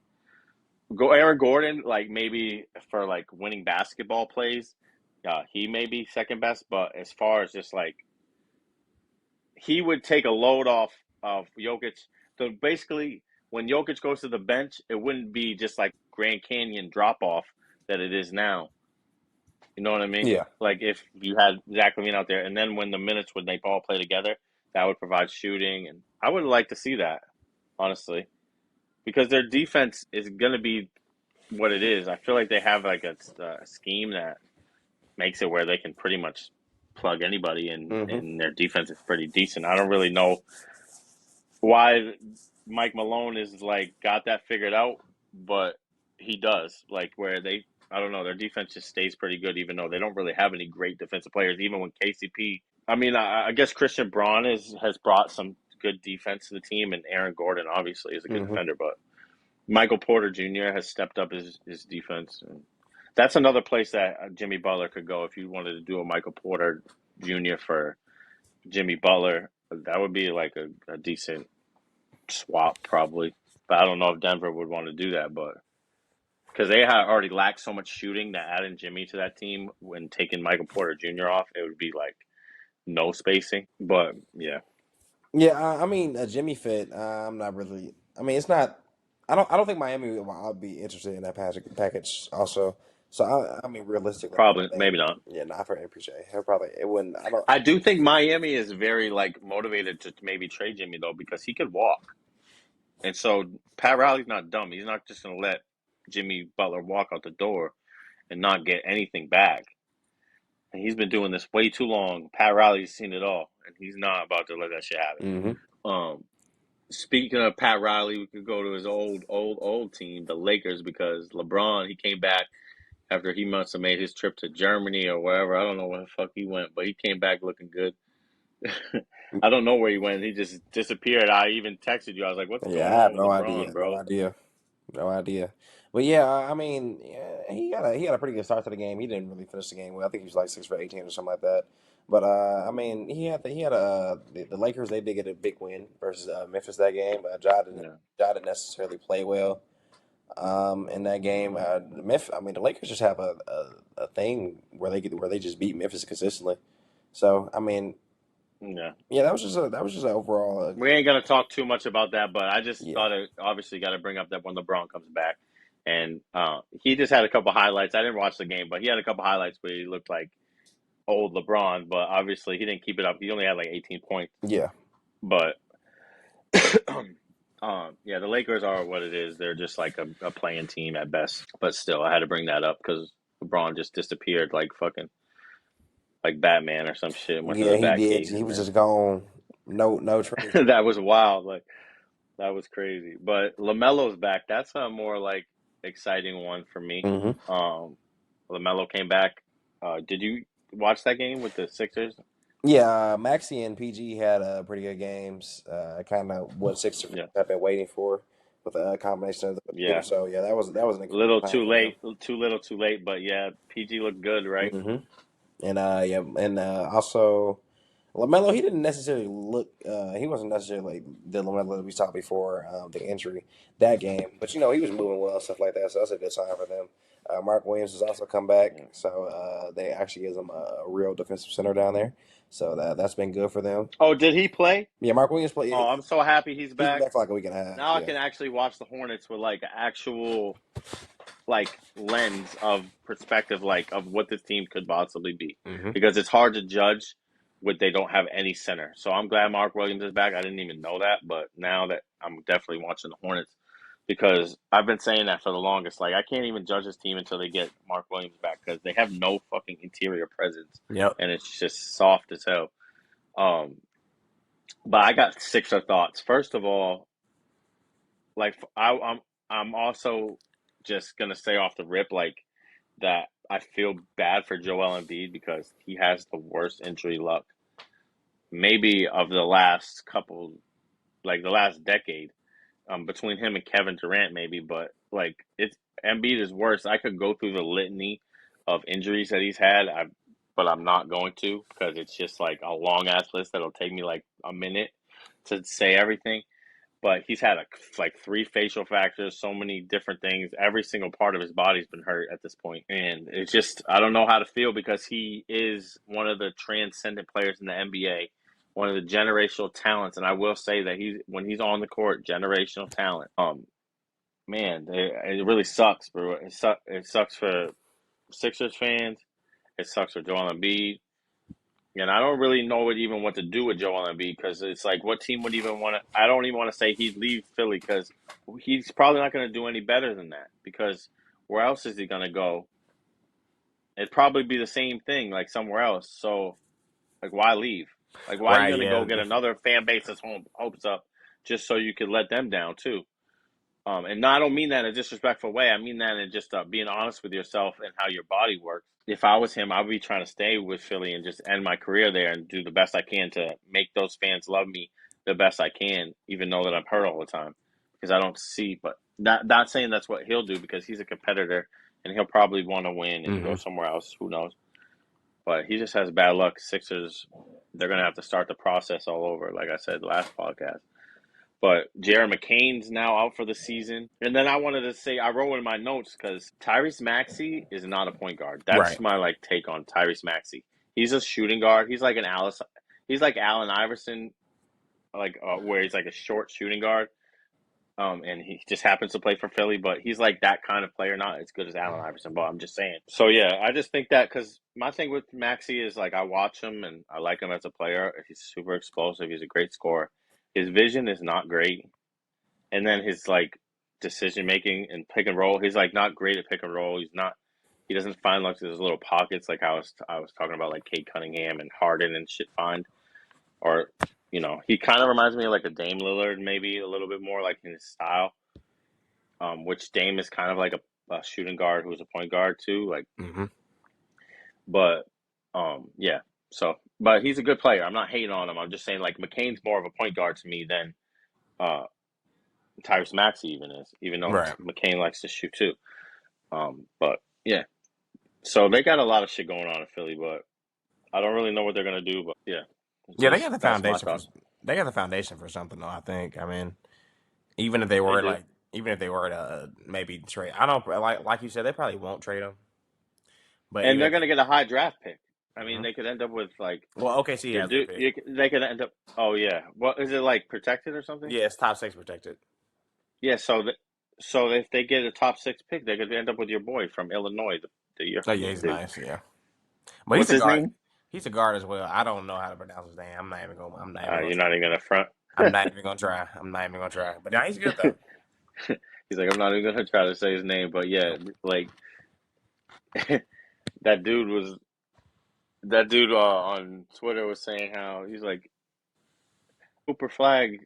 Speaker 1: go Aaron Gordon, like maybe for like winning basketball plays, he may be second best, but as far as just like he would take a load off of Jokic. So basically, when Jokic goes to the bench, it wouldn't be just like Grand Canyon drop off that it is now. You know what I mean?
Speaker 2: Yeah.
Speaker 1: Like if you had Zach Levine out there, and then when the minutes when they all play together, that would provide shooting, and I would like to see that honestly because their defense is going to be what it is. I feel like they have like a scheme that makes it where they can pretty much plug anybody,
Speaker 2: Hmm.
Speaker 1: and their defense is pretty decent. I don't really know why Mike Malone is like got that figured out, but he does. Like where I don't know, their defense just stays pretty good, even though they don't really have any great defensive players. Even when KCP, I mean, I guess Christian Braun has brought some good defense to the team, and Aaron Gordon obviously is a good
Speaker 2: Hmm.
Speaker 1: defender, but Michael Porter Jr. has stepped up his defense. And that's another place that Jimmy Butler could go if you wanted to do a Michael Porter Jr. for Jimmy Butler. That would be like a decent swap probably. But I don't know if Denver would want to do that, but because they had already lacked so much shooting that adding Jimmy to that team when taking Michael Porter Jr. off, it would be like no spacing. But yeah,
Speaker 2: Yeah. I mean, a Jimmy fit. I'm not really. I mean, it's not. I don't think Miami I'll be interested in that package also. So I mean, realistically, I don't
Speaker 1: probably
Speaker 2: think.
Speaker 1: maybe not.
Speaker 2: Yeah, not for MPJ. He'll probably it wouldn't. I don't.
Speaker 1: I do think Miami is very like motivated to maybe trade Jimmy though because he could walk, and so Pat Riley's not dumb. He's not just going to let Jimmy Butler walk out the door and not get anything back. And he's been doing this way too long. Pat Riley's seen it all, and he's not about to let that shit happen.
Speaker 2: Hmm.
Speaker 1: Um, Speaking of Pat Riley, we could go to his old team, the Lakers, because LeBron he came back after he must have made his trip to Germany or wherever. I don't know where the fuck he went, but he came back looking good. I don't know where he went. He just disappeared. I even texted you. I was like, "What's
Speaker 2: Yeah,
Speaker 1: going
Speaker 2: I have
Speaker 1: on with
Speaker 2: no idea.
Speaker 1: LeBron,
Speaker 2: No
Speaker 1: bro?"
Speaker 2: idea. No idea. But yeah, I mean, yeah, he got a pretty good start to the game. He didn't really finish the game well. I think he was like 6 for 18 or something like that. But I mean, he had the Lakers. They did get a big win versus Memphis that game.
Speaker 1: Yeah,
Speaker 2: Ja didn't necessarily play well in that game. I mean, the Lakers just have a thing where they just beat Memphis consistently. So I mean,
Speaker 1: yeah.
Speaker 2: yeah, that was just an overall
Speaker 1: We ain't gonna talk too much about that, but I just
Speaker 2: yeah.
Speaker 1: thought it obviously got to bring up that when LeBron comes back, and he just had a couple highlights. I didn't watch the game, but he had a couple highlights where he looked like old LeBron, but obviously he didn't keep it up. He only had like 18 points.
Speaker 2: Yeah.
Speaker 1: But yeah, the Lakers are what it is. They're just like a playing team at best. But still, I had to bring that up because LeBron just disappeared like fucking like Batman or some shit and went to
Speaker 2: Yeah,
Speaker 1: the
Speaker 2: he
Speaker 1: Bat
Speaker 2: did.
Speaker 1: Cave,
Speaker 2: He
Speaker 1: and
Speaker 2: was just gone. No trace.
Speaker 1: that was wild. Like that was crazy. But Lamelo's back. That's a more like exciting one for me.
Speaker 2: Hmm.
Speaker 1: Lamelo came back. Did you watch that game with the Sixers?
Speaker 2: Yeah, Maxi and PG had pretty good games. Kind of what Sixers
Speaker 1: Yeah.
Speaker 2: have been waiting for. with a combination of the two.
Speaker 1: Yeah,
Speaker 2: So yeah, that was an exciting
Speaker 1: little
Speaker 2: time
Speaker 1: too
Speaker 2: for them.
Speaker 1: late, too little, too late. But yeah, PG looked good, right?
Speaker 2: Hmm. And yeah, and also Lamelo, he didn't necessarily look. He wasn't necessarily like the Lamelo that we saw before the injury that game, but he was moving well and stuff like that. So that's a good sign for them. Mark Williams has also come back,
Speaker 1: Yeah.
Speaker 2: so they actually gives them a real defensive center down there. So that's been good for them.
Speaker 1: Oh, did he play?
Speaker 2: Yeah, Mark Williams play.
Speaker 1: Oh, I'm so happy he's
Speaker 2: He's been
Speaker 1: back.
Speaker 2: back for like a week and a half.
Speaker 1: Now I
Speaker 2: Yeah.
Speaker 1: can actually watch the Hornets with like an actual like lens of perspective, like of what this team could possibly be,
Speaker 2: Hmm.
Speaker 1: because it's hard to judge when they don't have any center. So I'm glad Mark Williams is back. I didn't even know that, but now that I'm definitely watching the Hornets because I've been saying that for the longest. Like I can't even judge this team until they get Mark Williams back because they have no fucking interior presence
Speaker 2: Yep.
Speaker 1: and it's just soft as hell. Um, but I got six of thoughts. First of all, like I'm also just gonna say off the rip like that I feel bad for Joel Embiid because he has the worst injury luck maybe of the last couple, like the last decade, between him and Kevin Durant maybe, but like it's Embiid is worse. I could go through the litany of injuries that he's had, but I'm not going to because it's just like a long ass list that'll take me like a minute to say everything. But he's had like three facial fractures, so many different things. Every single part of his body's been hurt at this point, and it's just I don't know how to feel because he is one of the transcendent players in the NBA, one of the generational talents. And I will say that he's when he's on the court, generational talent. Man, it really sucks, bro. It sucks for Sixers fans. It sucks for Joel Embiid. And I don't really know what to do with Joel Embiid because it's like, what team would even want to? I don't even want to say he'd leave Philly because he's probably not going to do any better than that. Because where else is he going to go? It'd probably be the same thing, like somewhere else. So, like, why leave? Like, why are you
Speaker 2: Right.
Speaker 1: going to go
Speaker 2: Yeah.
Speaker 1: get another fan base's hopes up just so you could let them down too? And no, I don't mean that in a disrespectful way. I mean that in just being honest with yourself and how your body works. If I was him, I would be trying to stay with Philly and just end my career there and do the best I can to make those fans love me the best I can, even though that I'm hurt all the time. Because I don't see, but not saying that's what he'll do because he's a competitor and he'll probably want to win and
Speaker 2: Hmm.
Speaker 1: go somewhere else. Who knows? But he just has bad luck. Sixers, they're gonna have to start the process all over, like I said last podcast. But Jared McCain's now out for the season. And then I wanted to say, I wrote in my notes because Tyrese Maxey is not a point guard. That's
Speaker 2: Right.
Speaker 1: my like take on Tyrese Maxey. He's a shooting guard. He's like Allen Iverson, like where he's like a short shooting guard. And he just happens to play for Philly, but he's like that kind of player, not as good as Allen Iverson, but I'm just saying. So yeah, I just think that because my thing with Maxey is like I watch him and I like him as a player. He's super explosive. He's a great scorer. His vision is not great, and then his like decision making and pick and roll. He's like not great at pick and roll. He's not. He doesn't find like those little pockets like I was talking about like Kate Cunningham and Harden and shit find or he kind of reminds me of like a Dame Lillard maybe a little bit more like in his style. Which Dame is kind of like a shooting guard who's a point guard too. Like,
Speaker 2: Hmm.
Speaker 1: but yeah. So, but he's a good player. I'm not hating on him. I'm just saying like McCain's more of a point guard to me than uh Tyrese Maxey even is, even though
Speaker 2: Right.
Speaker 1: McCain likes to shoot too. But yeah, so they got a lot of shit going on in Philly, but I don't really know what they're gonna do. But yeah,
Speaker 2: Yeah, they got the
Speaker 1: that's my
Speaker 2: foundation for
Speaker 1: thoughts.
Speaker 2: something though. I think. I mean, even if they
Speaker 1: They
Speaker 2: were
Speaker 1: do,
Speaker 2: like, even if they were to maybe trade, I don't like you said, they probably won't trade him. But
Speaker 1: and
Speaker 2: even
Speaker 1: they're
Speaker 2: if they,
Speaker 1: gonna get a high draft pick. I mean,
Speaker 2: hmm,
Speaker 1: they could end up with like
Speaker 2: well, OKC
Speaker 1: your
Speaker 2: has their
Speaker 1: dude.
Speaker 2: pick.
Speaker 1: They could end up. Oh yeah, what is it like protected or something?
Speaker 2: Yeah, it's top six protected.
Speaker 1: Yeah, so if they get a top six pick, they could end up with your boy from Illinois,
Speaker 2: Oh yeah,
Speaker 1: your
Speaker 2: he's
Speaker 1: dude.
Speaker 2: nice. Yeah, but he's
Speaker 1: What's
Speaker 2: a
Speaker 1: his
Speaker 2: guard.
Speaker 1: name?
Speaker 2: He's a guard as well. I don't know how to pronounce his name. I'm not even gonna. I'm not even gonna
Speaker 1: You're
Speaker 2: try.
Speaker 1: not even gonna front.
Speaker 2: I'm not even gonna try. I'm not even gonna try. But now he's good though.
Speaker 1: He's like, I'm not even gonna try to say his name, but yeah,
Speaker 2: Nope.
Speaker 1: like that dude was that dude on Twitter was saying how he's like Cooper Flag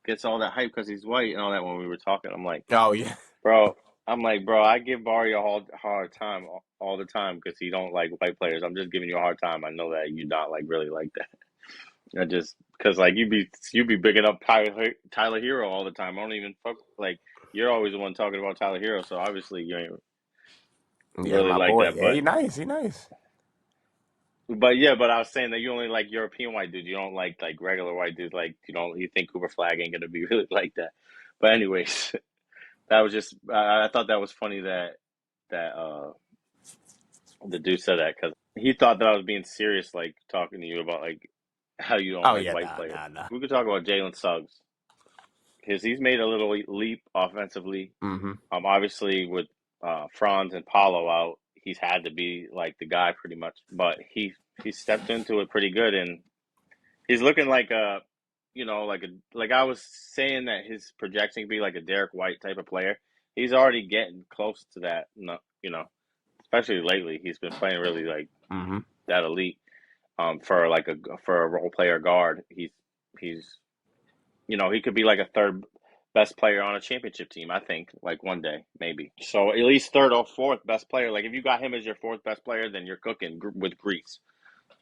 Speaker 1: gets all that hype because he's white and all that when we were talking.
Speaker 2: Oh yeah.
Speaker 1: Bro, bro, I give Barry a hard time all the time because he don't like white players. I'm just giving you a hard time. I know that you not like really like that. I just because like you be bigging up Tyler Hero all the time. I don't even fuck like you're always the one talking about Tyler Hero, so obviously you ain't
Speaker 2: Yeah,
Speaker 1: really
Speaker 2: my
Speaker 1: like
Speaker 2: boy.
Speaker 1: that.
Speaker 2: Yeah, he nice. He nice.
Speaker 1: But I was saying that you only like European white dudes. You don't like regular white dudes. Like you think Cooper Flag ain't gonna be really like that. But anyways, that was just I thought that was funny that the dude said that because he thought that I was being serious, like talking to you about like how you don't
Speaker 2: Oh
Speaker 1: like
Speaker 2: yeah,
Speaker 1: white
Speaker 2: nah,
Speaker 1: players.
Speaker 2: nah, nah.
Speaker 1: We could talk about Jalen Suggs because he's made a little leap offensively.
Speaker 2: Mm-hmm.
Speaker 1: Obviously with Franz and Paulo out, he's had to be like the guy pretty much. But he stepped into it pretty good, and he's looking like a like I was saying that his projection could be like a Derek White type of player. He's already getting close to that. You know, especially lately, he's been playing really like
Speaker 2: Mm-hmm.
Speaker 1: that elite. For a role player guard, he's he could be like a third best player on a championship team. I think like one day maybe. So at least third or fourth best player. Like if you got him as your fourth best player, then you're cooking with grease.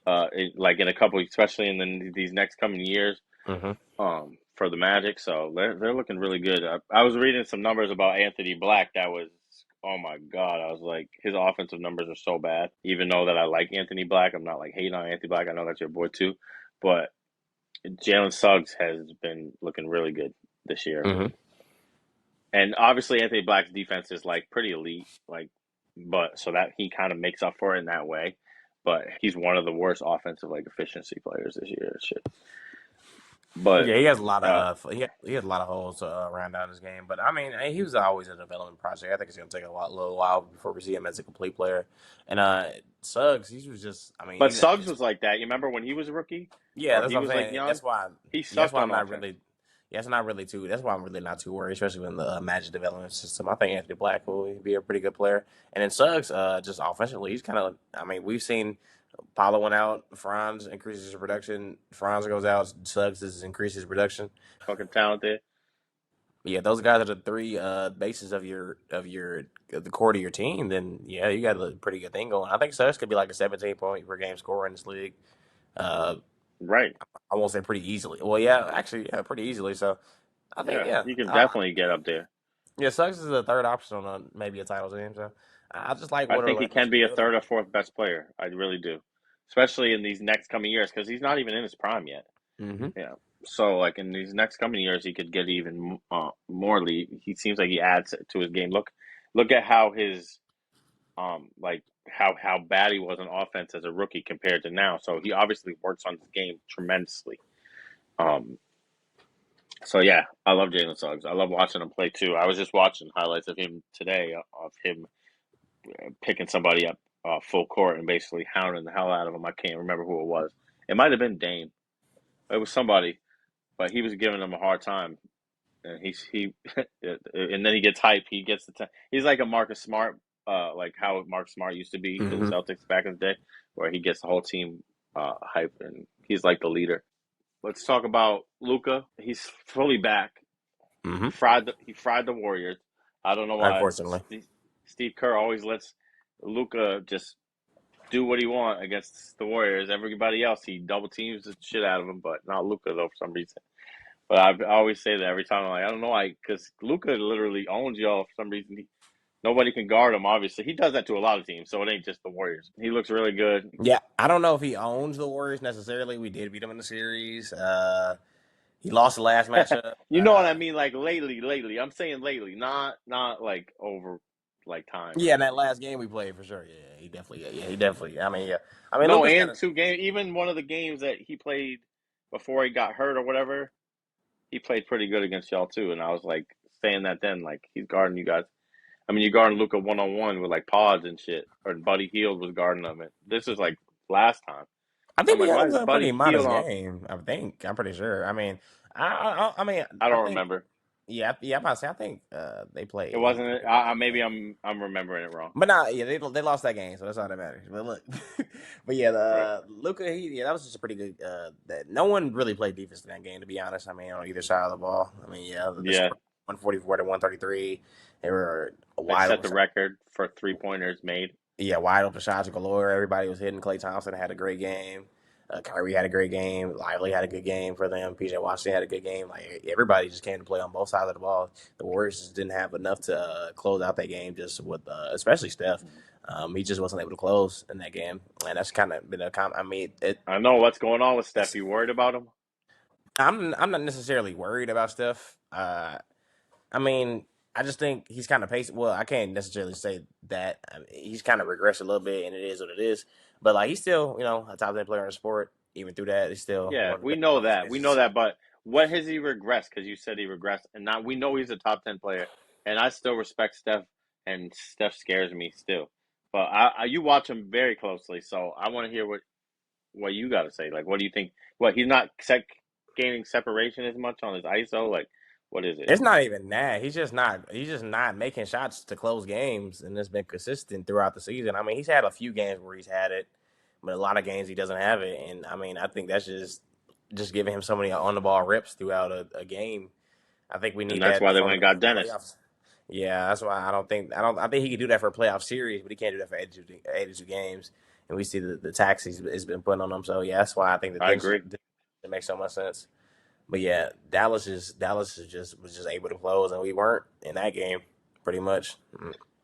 Speaker 1: Like in a couple, especially in these next coming years,
Speaker 2: Mm-hmm.
Speaker 1: for the Magic. So they're looking really good. I was reading some numbers about Anthony Black. That was oh my god. I was like, his offensive numbers are so bad. Even though that I like Anthony Black, I'm not like hating on Anthony Black. I know that's your boy too, but Jalen Suggs has been looking really good this year.
Speaker 2: Mm-hmm.
Speaker 1: And obviously Anthony Black's defense is like pretty elite, like but so that he kind of makes up for it in that way. But he's one of the worst offensive like efficiency players this year. Shit. But
Speaker 2: Yeah, he has a lot
Speaker 1: uh,
Speaker 2: of he has a lot of holes to round out his game. But I mean, he was always a development project. I think it's gonna take little while before we see him as a complete player. And Suggs, he was just, I mean,
Speaker 1: but
Speaker 2: he's
Speaker 1: Suggs was like that. You remember when he was a rookie,
Speaker 2: yeah,
Speaker 1: or
Speaker 2: that's
Speaker 1: he
Speaker 2: what I'm
Speaker 1: was like
Speaker 2: saying.
Speaker 1: young? He
Speaker 2: That's
Speaker 1: sucked
Speaker 2: why
Speaker 1: on
Speaker 2: I'm not
Speaker 1: offense.
Speaker 2: really. Yeah, it's not really too. That's why I'm really not too worried, especially in the Magic development system. I think Anthony Black will be a pretty good player, and then Suggs, just offensively, he's kind of. I mean, we've seen Paulo went out, Franz increases his production. Franz goes out, Suggs increases his production.
Speaker 1: Fucking talented.
Speaker 2: Yeah, those guys are the three bases of the core of your team. Then yeah, you got a pretty good thing going. I think Suggs could be like a 17 point per game scorer in this league. Uh,
Speaker 1: Right.
Speaker 2: I won't say pretty easily. Well, yeah, actually, yeah, pretty easily. So I think,
Speaker 1: Yeah,
Speaker 2: yeah,
Speaker 1: he can definitely get up there.
Speaker 2: yeah, Suggs is the third option on maybe a title team. So I just like
Speaker 1: I
Speaker 2: what
Speaker 1: think he
Speaker 2: Orlando's
Speaker 1: can be a
Speaker 2: building.
Speaker 1: third or fourth best player. I really do, especially in these next coming years because he's not even in his prime yet.
Speaker 2: Mm-hmm.
Speaker 1: Yeah. So like in these next coming years, he could get even more lead. He seems like he adds to his game. Look at how his like how bad he was on offense as a rookie compared to now. So he obviously works on his game tremendously. Um. So yeah, I love Jalen Suggs. I love watching him play too. I was just watching highlights of him today of him picking somebody up full court and basically hounding the hell out of him. I can't remember who it was. It might have been Dame. It was somebody, but he was giving him a hard time. And and then he gets hype. He gets the time. He's like a Marcus Smart, like how Marcus Smart used to be for the
Speaker 2: Mm-hmm.
Speaker 1: Celtics back in the day, where he gets the whole team hype and he's like the leader. Let's talk about Luka. He's fully back.
Speaker 2: Mm-hmm.
Speaker 1: He fried the Warriors. I don't know why
Speaker 2: Unfortunately.
Speaker 1: Steve Kerr always lets Luka just do what he want against the Warriors. Everybody else, he double teams the shit out of him, but not Luka though for some reason. But I always say that every time. I'm like, I don't know why, because Luka literally owns y'all for some reason. Nobody can guard him. Obviously, he does that to a lot of teams, so it ain't just the Warriors. He looks really good.
Speaker 2: Yeah, I don't know if he owns the Warriors necessarily. We did beat him in the series. He lost the last matchup.
Speaker 1: You know what I mean? Like lately. I'm saying lately, not like over like time or
Speaker 2: Yeah, in that
Speaker 1: anything.
Speaker 2: last game we played for sure. Yeah, he definitely. Yeah, he definitely. I mean, yeah. I mean,
Speaker 1: No,
Speaker 2: Luca's got
Speaker 1: and
Speaker 2: a.
Speaker 1: two games. Even one of the games that he played before he got hurt or whatever, he played pretty good against y'all too. And I was like saying that then, like he's guarding you guys. I mean, you guarding Luca 1-on-1 with like pods and shit, or Buddy Hield was guarding him. And this is like last time.
Speaker 2: I
Speaker 1: I'm
Speaker 2: think he
Speaker 1: like, why
Speaker 2: had
Speaker 1: is
Speaker 2: a pretty
Speaker 1: Buddy Hield
Speaker 2: modest
Speaker 1: on?
Speaker 2: game. I think. I'm pretty sure. I mean,
Speaker 1: I
Speaker 2: I
Speaker 1: don't
Speaker 2: think.
Speaker 1: remember.
Speaker 2: Yeah. I'm about to say. I think they
Speaker 1: It
Speaker 2: played. He
Speaker 1: wasn't.
Speaker 2: played a lot of
Speaker 1: Maybe
Speaker 2: games.
Speaker 1: I'm remembering it wrong.
Speaker 2: But nah, yeah, they lost that game, so that's all that matters. But look, but yeah,
Speaker 1: Right.
Speaker 2: Luca, that was just a pretty good. That no one really played defense in that game, to be honest. I mean, on either side of the ball. I mean, yeah, the
Speaker 1: Yeah.
Speaker 2: score 144 to 133. They were
Speaker 1: They
Speaker 2: wide
Speaker 1: set
Speaker 2: open.
Speaker 1: the record for 3-pointers made.
Speaker 2: Yeah, wide open shots galore. Everybody was hitting. Klay Thompson had a great game. Kyrie had a great game. Lively had a good game for them. PJ Washington had a good game. Like everybody just came to play on both sides of the ball. The Warriors just didn't have enough to close out that game. Just with especially Steph, he just wasn't able to close in that game, and that's kind of been a I mean,
Speaker 1: I know what's going on with Steph. You worried about him?
Speaker 2: I'm not necessarily worried about Steph. I mean, I just think he's kind of pacing. Well, I can't necessarily say that. I mean, he's kind of regressed a little bit, and it is what it is. But like, he's still, a top 10 player in the sport. Even through that, he's still
Speaker 1: Yeah,
Speaker 2: one of the
Speaker 1: we
Speaker 2: best
Speaker 1: know
Speaker 2: offensive
Speaker 1: that. We know
Speaker 2: pieces.
Speaker 1: that. But what has he regressed? Because you said he regressed, and now we know he's a top 10 player, and I still respect Steph, and Steph scares me still. But you watch him very closely, so I want to hear what you got to say. Like, what do you think? What he's not gaining separation as much on his ISO? Like, what is it?
Speaker 2: It's not even that. He's just not. He's just not making shots to close games, and it's been consistent throughout the season. I mean, he's had a few games where he's had it, but a lot of games he doesn't have it. And I mean, I think that's just giving him so many on the ball rips throughout a game. I think we
Speaker 1: And
Speaker 2: need
Speaker 1: that's
Speaker 2: that
Speaker 1: why they
Speaker 2: from
Speaker 1: went and got
Speaker 2: the
Speaker 1: Dennis.
Speaker 2: playoffs. Yeah, that's why I think he could do that for a playoff series, but he can't do that for 82 games. And we see the tax he's been putting on him. So yeah, that's why I think the
Speaker 1: I
Speaker 2: Dennis
Speaker 1: agree.
Speaker 2: it makes so much sense. But yeah, Dallas is just was just able to close, and we weren't in that game, pretty much.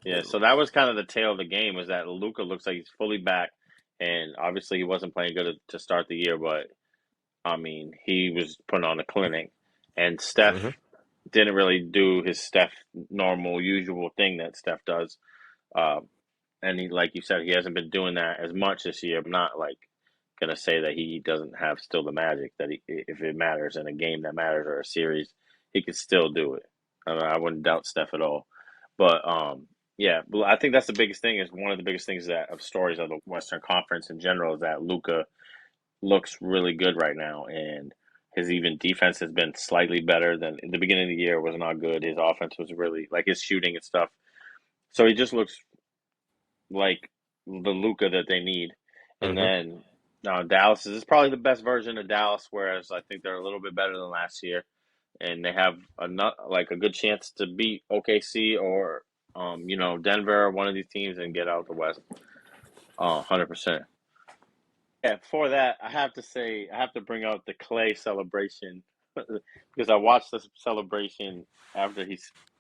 Speaker 1: Yeah, so that was kind of the tail of the game was that Luka looks like he's fully back, and obviously he wasn't playing good to start the year, but I mean he was putting on a clinic, and Steph
Speaker 2: Mm-hmm.
Speaker 1: didn't really do his Steph normal usual thing that Steph does. Uh, and he, like you said, he hasn't been doing that as much this year. I'm not like gonna say that he doesn't have still the magic that if it matters in a game that matters or a series, he could still do it. I wouldn't doubt Steph at all. But yeah, I think that's the biggest thing. Is one of the biggest things that of stories of the Western Conference in general is that Luka looks really good right now, and his even defense has been slightly better than in the beginning of the year. Was not good. His offense was really like his shooting and stuff. So he just looks like the Luka that they need. And
Speaker 2: Mm-hmm.
Speaker 1: then Dallas is probably the best version of Dallas, whereas I think they're a little bit better than last year, and they have a good chance to beat OKC or Denver or one of these teams and get out the West. 100%. Yeah, for that, I have to say I have to bring out the Clay celebration because I watched the celebration after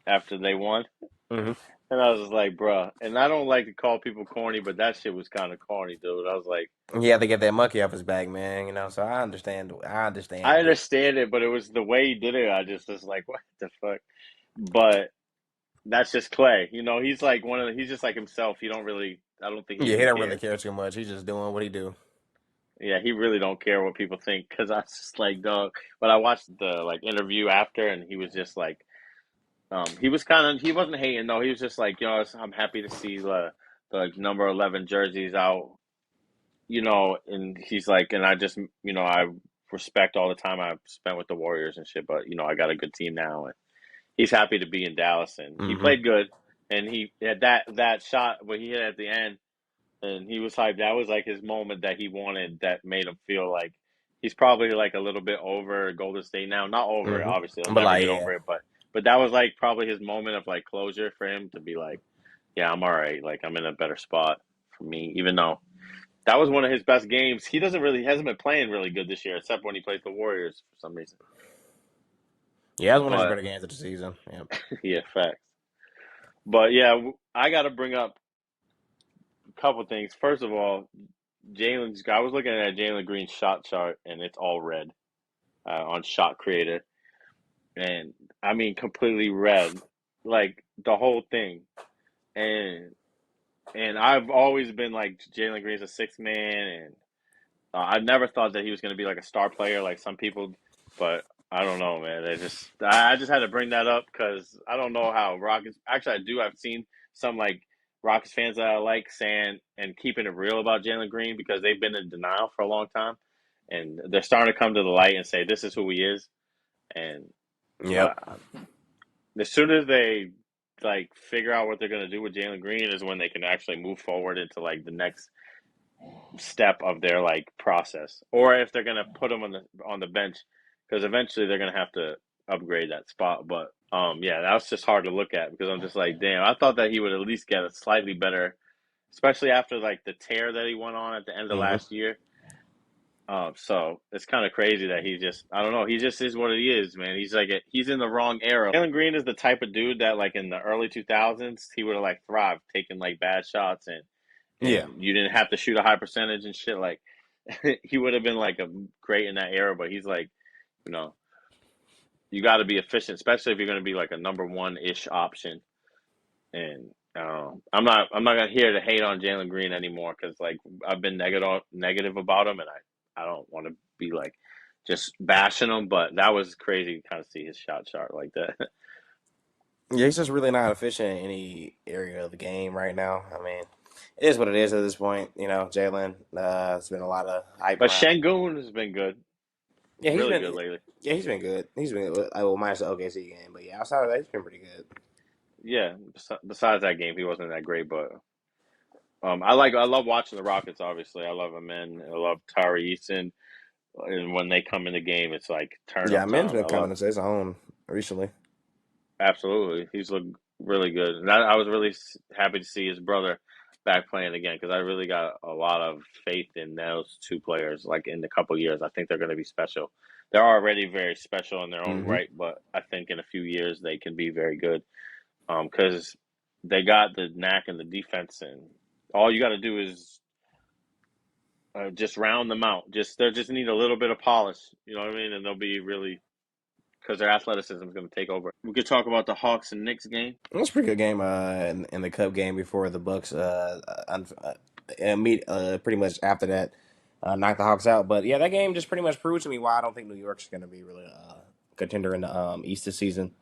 Speaker 1: after they won.
Speaker 2: Mm-hmm.
Speaker 1: And I was just like, bruh. And I don't like to call people corny, but that shit was kind of corny, dude. I was like,
Speaker 2: He had to get that monkey off his back, man. So I understand. I
Speaker 1: I
Speaker 2: understand it.
Speaker 1: understand it, but it was the way he did it. I just was like, what the fuck? But that's just Clay. He's like he's just like himself. He don't really, I don't think he
Speaker 2: Yeah, he
Speaker 1: even
Speaker 2: don't really
Speaker 1: cares.
Speaker 2: care too much. He's just doing what he do.
Speaker 1: Yeah, he really don't care what people think because I was just like, dog. But I watched the like interview after, and he was just like, he wasn't hating though. He was just like, I'm happy to see the like, number 11 jerseys out. And he's like, and I just, I respect all the time I've spent with the Warriors and shit, but I got a good team now, and he's happy to be in Dallas, and he
Speaker 2: Mm-hmm.
Speaker 1: played good, and he had that shot what he hit at the end, and he was hyped. That was like his moment that he wanted, that made him feel like he's probably like a little bit over Golden State now, not over it, obviously, he'll
Speaker 2: Mm-hmm. But
Speaker 1: never
Speaker 2: like,
Speaker 1: get
Speaker 2: yeah,
Speaker 1: over it, but that was like probably his moment of like closure for him to be like, yeah, I'm all right, like I'm in a better spot for me, even though. That was one of his best games. Hasn't been playing really good this year, except when he plays the Warriors for some reason.
Speaker 2: yeah, that was one of his
Speaker 1: But
Speaker 2: better games of the season. Yeah.
Speaker 1: yeah, facts. But yeah, I got to bring up a couple things. First of all, I was looking at Jalen Green's shot chart, and it's all red on Shot Creator, and I mean completely red, like the whole thing. And I've always been like Jalen Green's a sixth man, and I never thought that he was going to be like a star player like some people, but I don't know, man. I just had to bring that up because I don't know how Rockets. Actually, I do. I've seen some like Rockets fans that I like saying and keeping it real about Jalen Green because they've been in denial for a long time, and they're starting to come to the light and say this is who he is. And
Speaker 2: Yep.
Speaker 1: but as soon as they like figure out what they're going to do with Jalen Green is when they can actually move forward into like the next step of their like process, or if they're gonna put him on the bench, because eventually they're gonna have to upgrade that spot. But yeah, that was just hard to look at because I'm just like, damn, I thought that he would at least get a slightly better, especially after like the tear that he went on at the end of
Speaker 2: Mm-hmm.
Speaker 1: last year. So it's kind of crazy that I don't know, he just is what he is, man. He's in the wrong era. Jalen Green is the type of dude that like in the early 2000s, he would have like thrived taking like bad shots
Speaker 2: Yeah.
Speaker 1: and you didn't have to shoot a high percentage and shit. Like he would have been like a great in that era, but he's like, you know, you got to be efficient, especially if you're going to be like a number one ish option. And I'm not gonna here to hate on Jalen Green anymore because like I've been negative about him, and I don't want to be like just bashing him, but that was crazy to kind of see his shot chart like that.
Speaker 2: Yeah, he's just really not efficient in any area of the game right now. I mean, it is what it is at this point. You know, Jalen. It's been a lot of hype
Speaker 1: But
Speaker 2: around.
Speaker 1: Şengün has been good,
Speaker 2: Yeah, he's
Speaker 1: really
Speaker 2: been.
Speaker 1: good lately.
Speaker 2: Yeah, he's been good. He's been good. Well, minus the OKC game, but yeah, outside of that, he's been pretty good.
Speaker 1: Yeah, besides that game, he wasn't that great, but I love watching the Rockets. Obviously, I love him, and I love Tari Eason, and when they come in the game, it's like turn
Speaker 2: Yeah,
Speaker 1: up
Speaker 2: Min's
Speaker 1: time.
Speaker 2: been
Speaker 1: I love
Speaker 2: coming into his own recently.
Speaker 1: Absolutely, he's looked really good, and I was really happy to see his brother back playing again because I really got a lot of faith in those two players. Like in a couple years, I think they're going to be special. They're already very special in their own
Speaker 2: Hmm.
Speaker 1: right, but I think in a few years they can be very good. Because they got the knack and the defense, and all you got to do is just round them out. They just need a little bit of polish. You know what I mean? And they'll be really because their athleticism is going to take over. We could talk about the Hawks and Knicks game.
Speaker 2: It was a pretty good game in the Cup game before the Bucks pretty much after that knocked the Hawks out. But yeah, that game just pretty much proved to me why I don't think New York's going to be really a contender in the East this season.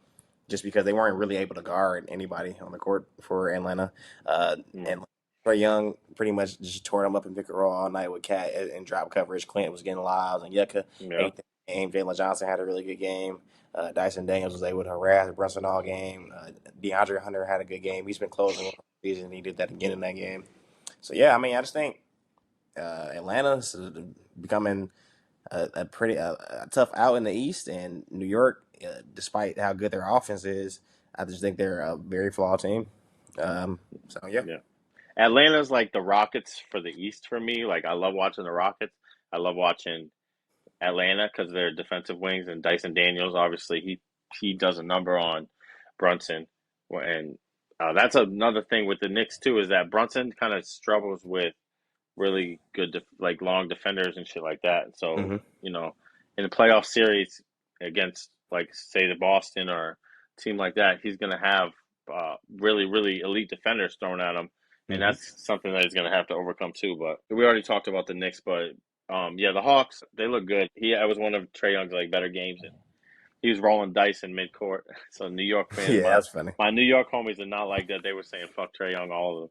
Speaker 2: Just because they weren't really able to guard anybody on the court for Atlanta.
Speaker 1: Mm,
Speaker 2: And Trae Young pretty much just tore them up in pick and roll all night with Cat and drop coverage. Clint was getting lives, and Yucca
Speaker 1: yeah,
Speaker 2: ate the game. Jalen Johnson had a really good game. Dyson Daniels was able to harass Brunson all game. DeAndre Hunter had a good game. He's been closing the season. He did that again in that game. So yeah, I mean, I just think Atlanta's becoming a pretty a tough out in the East, and New York, despite how good their offense is, I just think they're a very flawed team. So yeah.
Speaker 1: yeah. Atlanta's like the Rockets for the East for me. Like I love watching the Rockets. I love watching Atlanta because they're defensive wings and Dyson Daniels. Obviously, he does a number on Brunson, and that's another thing with the Knicks too is that Brunson kind of struggles with really good like long defenders and shit like that. So
Speaker 2: Hmm.
Speaker 1: in a playoff series against like say the Boston or a team like that, he's gonna have really really elite defenders thrown at him, and
Speaker 2: Hmm.
Speaker 1: that's something that he's gonna have to overcome too. But we already talked about the Knicks, but yeah, the Hawks they look good. It was one of Trae Young's like better games, and he was rolling dice in midcourt. So New York fans,
Speaker 2: Yeah, that's funny.
Speaker 1: my New York homies did not like that. They were saying fuck Trae Young all of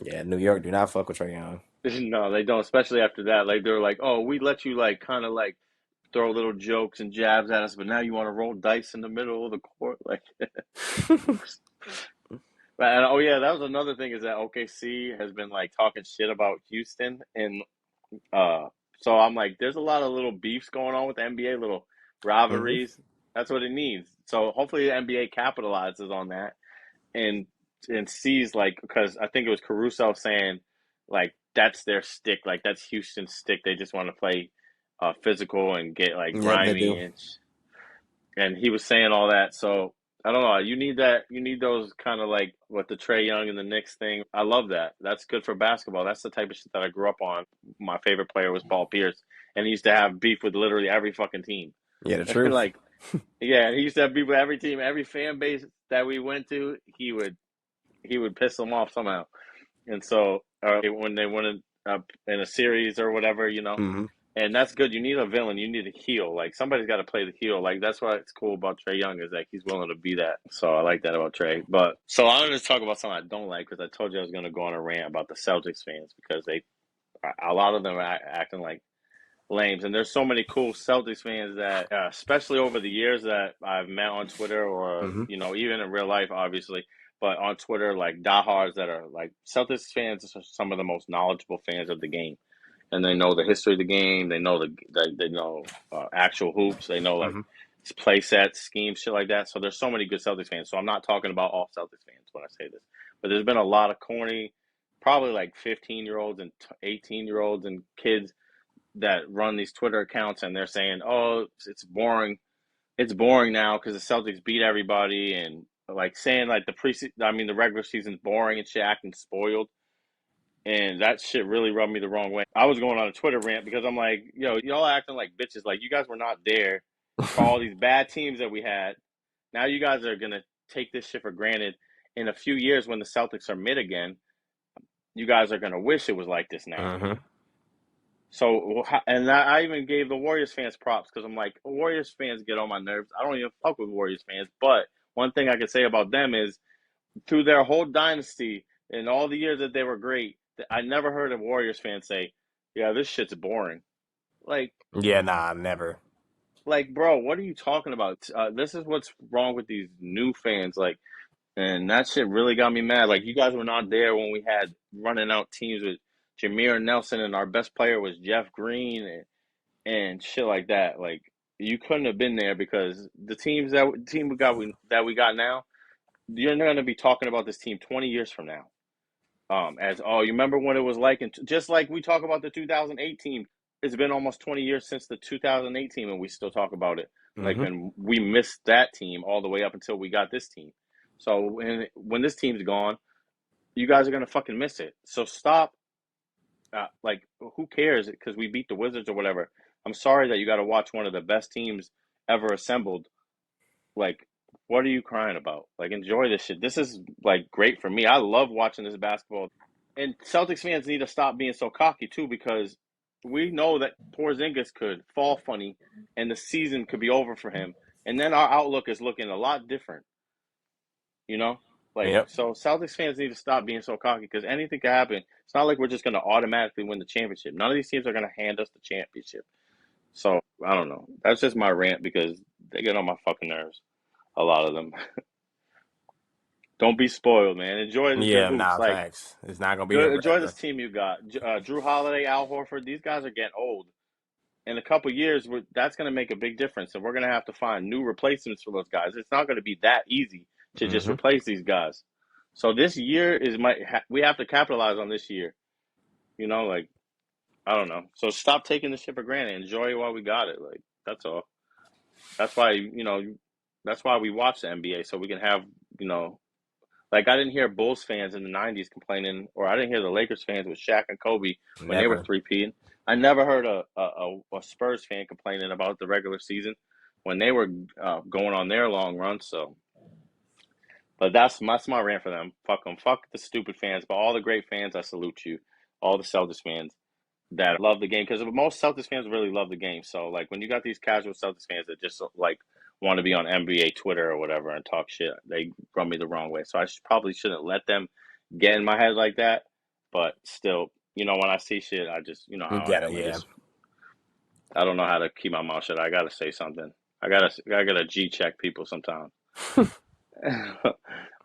Speaker 2: Yeah, New York do not fuck with Trae Young.
Speaker 1: No, they don't. Especially after that, like they're like, "Oh, we let you like kind of like throw little jokes and jabs at us, but now you want to roll dice in the middle of the court." Like, and oh yeah, that was another thing is that OKC has been like talking shit about Houston, and uh, so I'm like, there's a lot of little beefs going on with the NBA, little
Speaker 2: Hmm.
Speaker 1: rivalries. That's what it needs. So hopefully the NBA capitalizes on that and sees like because I think it was Caruso saying like that's their stick, like that's Houston's stick. They just want to play physical and get like
Speaker 2: Yep, they
Speaker 1: grimy
Speaker 2: do.
Speaker 1: and he was saying all that. So I don't know. You need that. You need those kind of like what the Trae Young and the Knicks thing. I love that. That's good for basketball. That's the type of shit that I grew up on. My favorite player was Paul Pierce, and he used to have beef with literally every fucking team.
Speaker 2: Yeah, the truth.
Speaker 1: Like, yeah, he used to have beef with every team, every fan base that we went to. He would piss them off somehow. And so when they went in a series or whatever,
Speaker 2: Hmm.
Speaker 1: and that's good. You need a villain. You need a heel. Like somebody's got to play the heel. Like that's why it's cool about Trae Young is that he's willing to be that. So I like that about Trae. But so I'm going to talk about something I don't like because I told you I was going to go on a rant about the Celtics fans because a lot of them are acting like lames. And there's so many cool Celtics fans that, especially over the years that I've met on Twitter or,
Speaker 2: Hmm.
Speaker 1: even in real life, obviously, but on Twitter, like diehards that are like Celtics fans are some of the most knowledgeable fans of the game. And they know the history of the game. They know they know actual hoops. They know like
Speaker 2: Hmm.
Speaker 1: play sets, schemes, shit like that. So there's so many good Celtics fans. So I'm not talking about all Celtics fans when I say this, but there's been a lot of corny, probably like 15-year-olds and 18-year-olds and kids that run these Twitter accounts, and they're saying, "Oh, it's boring. It's boring now because the Celtics beat everybody," and like saying like the regular season's boring and shit, acting spoiled. And that shit really rubbed me the wrong way. I was going on a Twitter rant because I'm like, yo, y'all acting like bitches. Like, you guys were not there for all these bad teams that we had. Now you guys are going to take this shit for granted. In a few years, when the Celtics are mid again, you guys are going to wish it was like this now.
Speaker 2: Mm-hmm.
Speaker 1: So, and I even gave the Warriors fans props because I'm like, Warriors fans get on my nerves. I don't even fuck with Warriors fans. But one thing I can say about them is through their whole dynasty and all the years that they were great, I never heard a Warriors fan say, "Yeah, this shit's boring." Like,
Speaker 2: Yeah, nah, never.
Speaker 1: bro, what are you talking about? This is what's wrong with these new fans. Like, and that shit really got me mad. Like, you guys were not there when we had running out teams with Jameer Nelson, and our best player was Jeff Green, and shit like that. Like, you couldn't have been there because the team we got now, you're not going to be talking about this team 20 years from now. As oh, you remember when it was like, just like we talk about the 2008 team, it's been almost 20 years since the 2008 team, and we still talk about it. Like,
Speaker 2: Mm-hmm.
Speaker 1: and we missed that team all the way up until we got this team. So when this team's gone, you guys are gonna fucking miss it. So stop. Like, who cares? Because we beat the Wizards or whatever. I'm sorry that you got to watch one of the best teams ever assembled. Like, what are you crying about? Like, enjoy this shit. This is like great for me. I love watching this basketball. And Celtics fans need to stop being so cocky too, because we know that Porzingis could fall funny, and the season could be over for him, and then our outlook is looking a lot different. You know, like,
Speaker 2: Yep.
Speaker 1: so Celtics fans need to stop being so cocky because anything can happen. It's not like we're just going to automatically win the championship. None of these teams are going to hand us the championship. So I don't know. That's just my rant because they get on my fucking nerves. A lot of them. Don't be spoiled, man. Enjoy the good
Speaker 2: Yeah,
Speaker 1: hoops.
Speaker 2: nah,
Speaker 1: Like,
Speaker 2: facts. It's not gonna be here
Speaker 1: good. Enjoy
Speaker 2: forever.
Speaker 1: this team you got. Drew Holiday, Al Horford. These guys are getting old. In a couple years, that's going to make a big difference, and we're going to have to find new replacements for those guys. It's not going to be that easy to just
Speaker 2: Mm-hmm.
Speaker 1: replace these guys. So this year we have to capitalize on this year. Like, I don't know. So stop taking this shit for granted. Enjoy it while we got it. Like, that's all. That's why that's why we watch the NBA, so we can have you know like, I didn't hear Bulls fans in the '90s complaining, or I didn't hear the Lakers fans with Shaq and Kobe when they were
Speaker 2: Never.
Speaker 1: three-peating. I never heard a Spurs fan complaining about the regular season when they were going on their long run. So, but that's my rant for them. Fuck them. Fuck the stupid fans. But all the great fans, I salute you. All the Celtics fans that love the game, because most Celtics fans really love the game. So, like, when you got these casual Celtics fans that just like want to be on NBA Twitter or whatever and talk shit, they rub me the wrong way. So I probably shouldn't let them get in my head like that. But still, when I see shit, I just,
Speaker 2: You
Speaker 1: how I
Speaker 2: get it,
Speaker 1: am.
Speaker 2: yeah.
Speaker 1: I don't know how to keep my mouth shut. I gotta say something. I gotta G check people sometimes.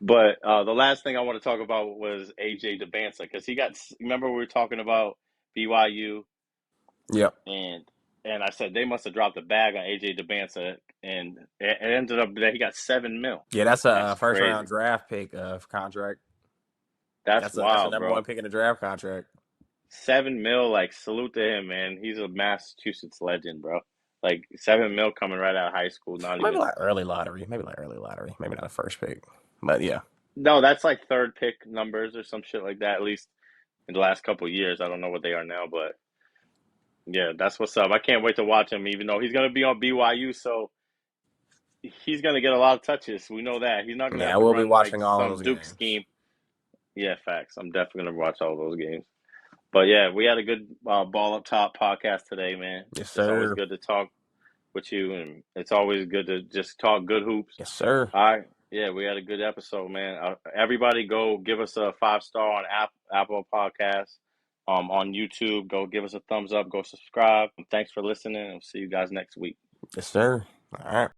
Speaker 1: But the last thing I want to talk about was AJ DeBansa, because remember we were talking about BYU,
Speaker 2: Yep.
Speaker 1: and I said they must have dropped a bag on AJ DeBansa, and it ended up that he got 7 mil.
Speaker 2: Yeah, that's a
Speaker 1: That's
Speaker 2: first round
Speaker 1: crazy.
Speaker 2: draft pick contract.
Speaker 1: That's
Speaker 2: That's a
Speaker 1: wild,
Speaker 2: number
Speaker 1: bro.
Speaker 2: one pick in the draft contract.
Speaker 1: 7 mil, like, salute to him, man. He's a Massachusetts legend, bro. Like, 7 mil coming right out of high school. Not
Speaker 2: Maybe
Speaker 1: even.
Speaker 2: like early lottery. Maybe like early lottery. Maybe not a first pick. But yeah.
Speaker 1: No, that's like third pick numbers or some shit like that. At least in the last couple of years, I don't know what they are now, but yeah, that's what's up. I can't wait to watch him, even though he's gonna be on BYU, so he's gonna get a lot of touches. We know that he's not gonna
Speaker 2: Yeah, I
Speaker 1: have to
Speaker 2: will be
Speaker 1: run like
Speaker 2: watching all
Speaker 1: some
Speaker 2: those
Speaker 1: Duke
Speaker 2: games.
Speaker 1: scheme. Yeah, facts. I'm definitely gonna watch all those games. But yeah, we had a good ball up top podcast today, man.
Speaker 2: Yes,
Speaker 1: It's always
Speaker 2: sir.
Speaker 1: good to talk with you, and it's always good to just talk good hoops.
Speaker 2: Yes, sir.
Speaker 1: All right, yeah, we had a good episode, man. Everybody, go give us a 5 star on Apple Podcasts, on YouTube. Go give us a thumbs up. Go subscribe. Thanks for listening, and we'll see you guys next week.
Speaker 2: Yes, sir. All right.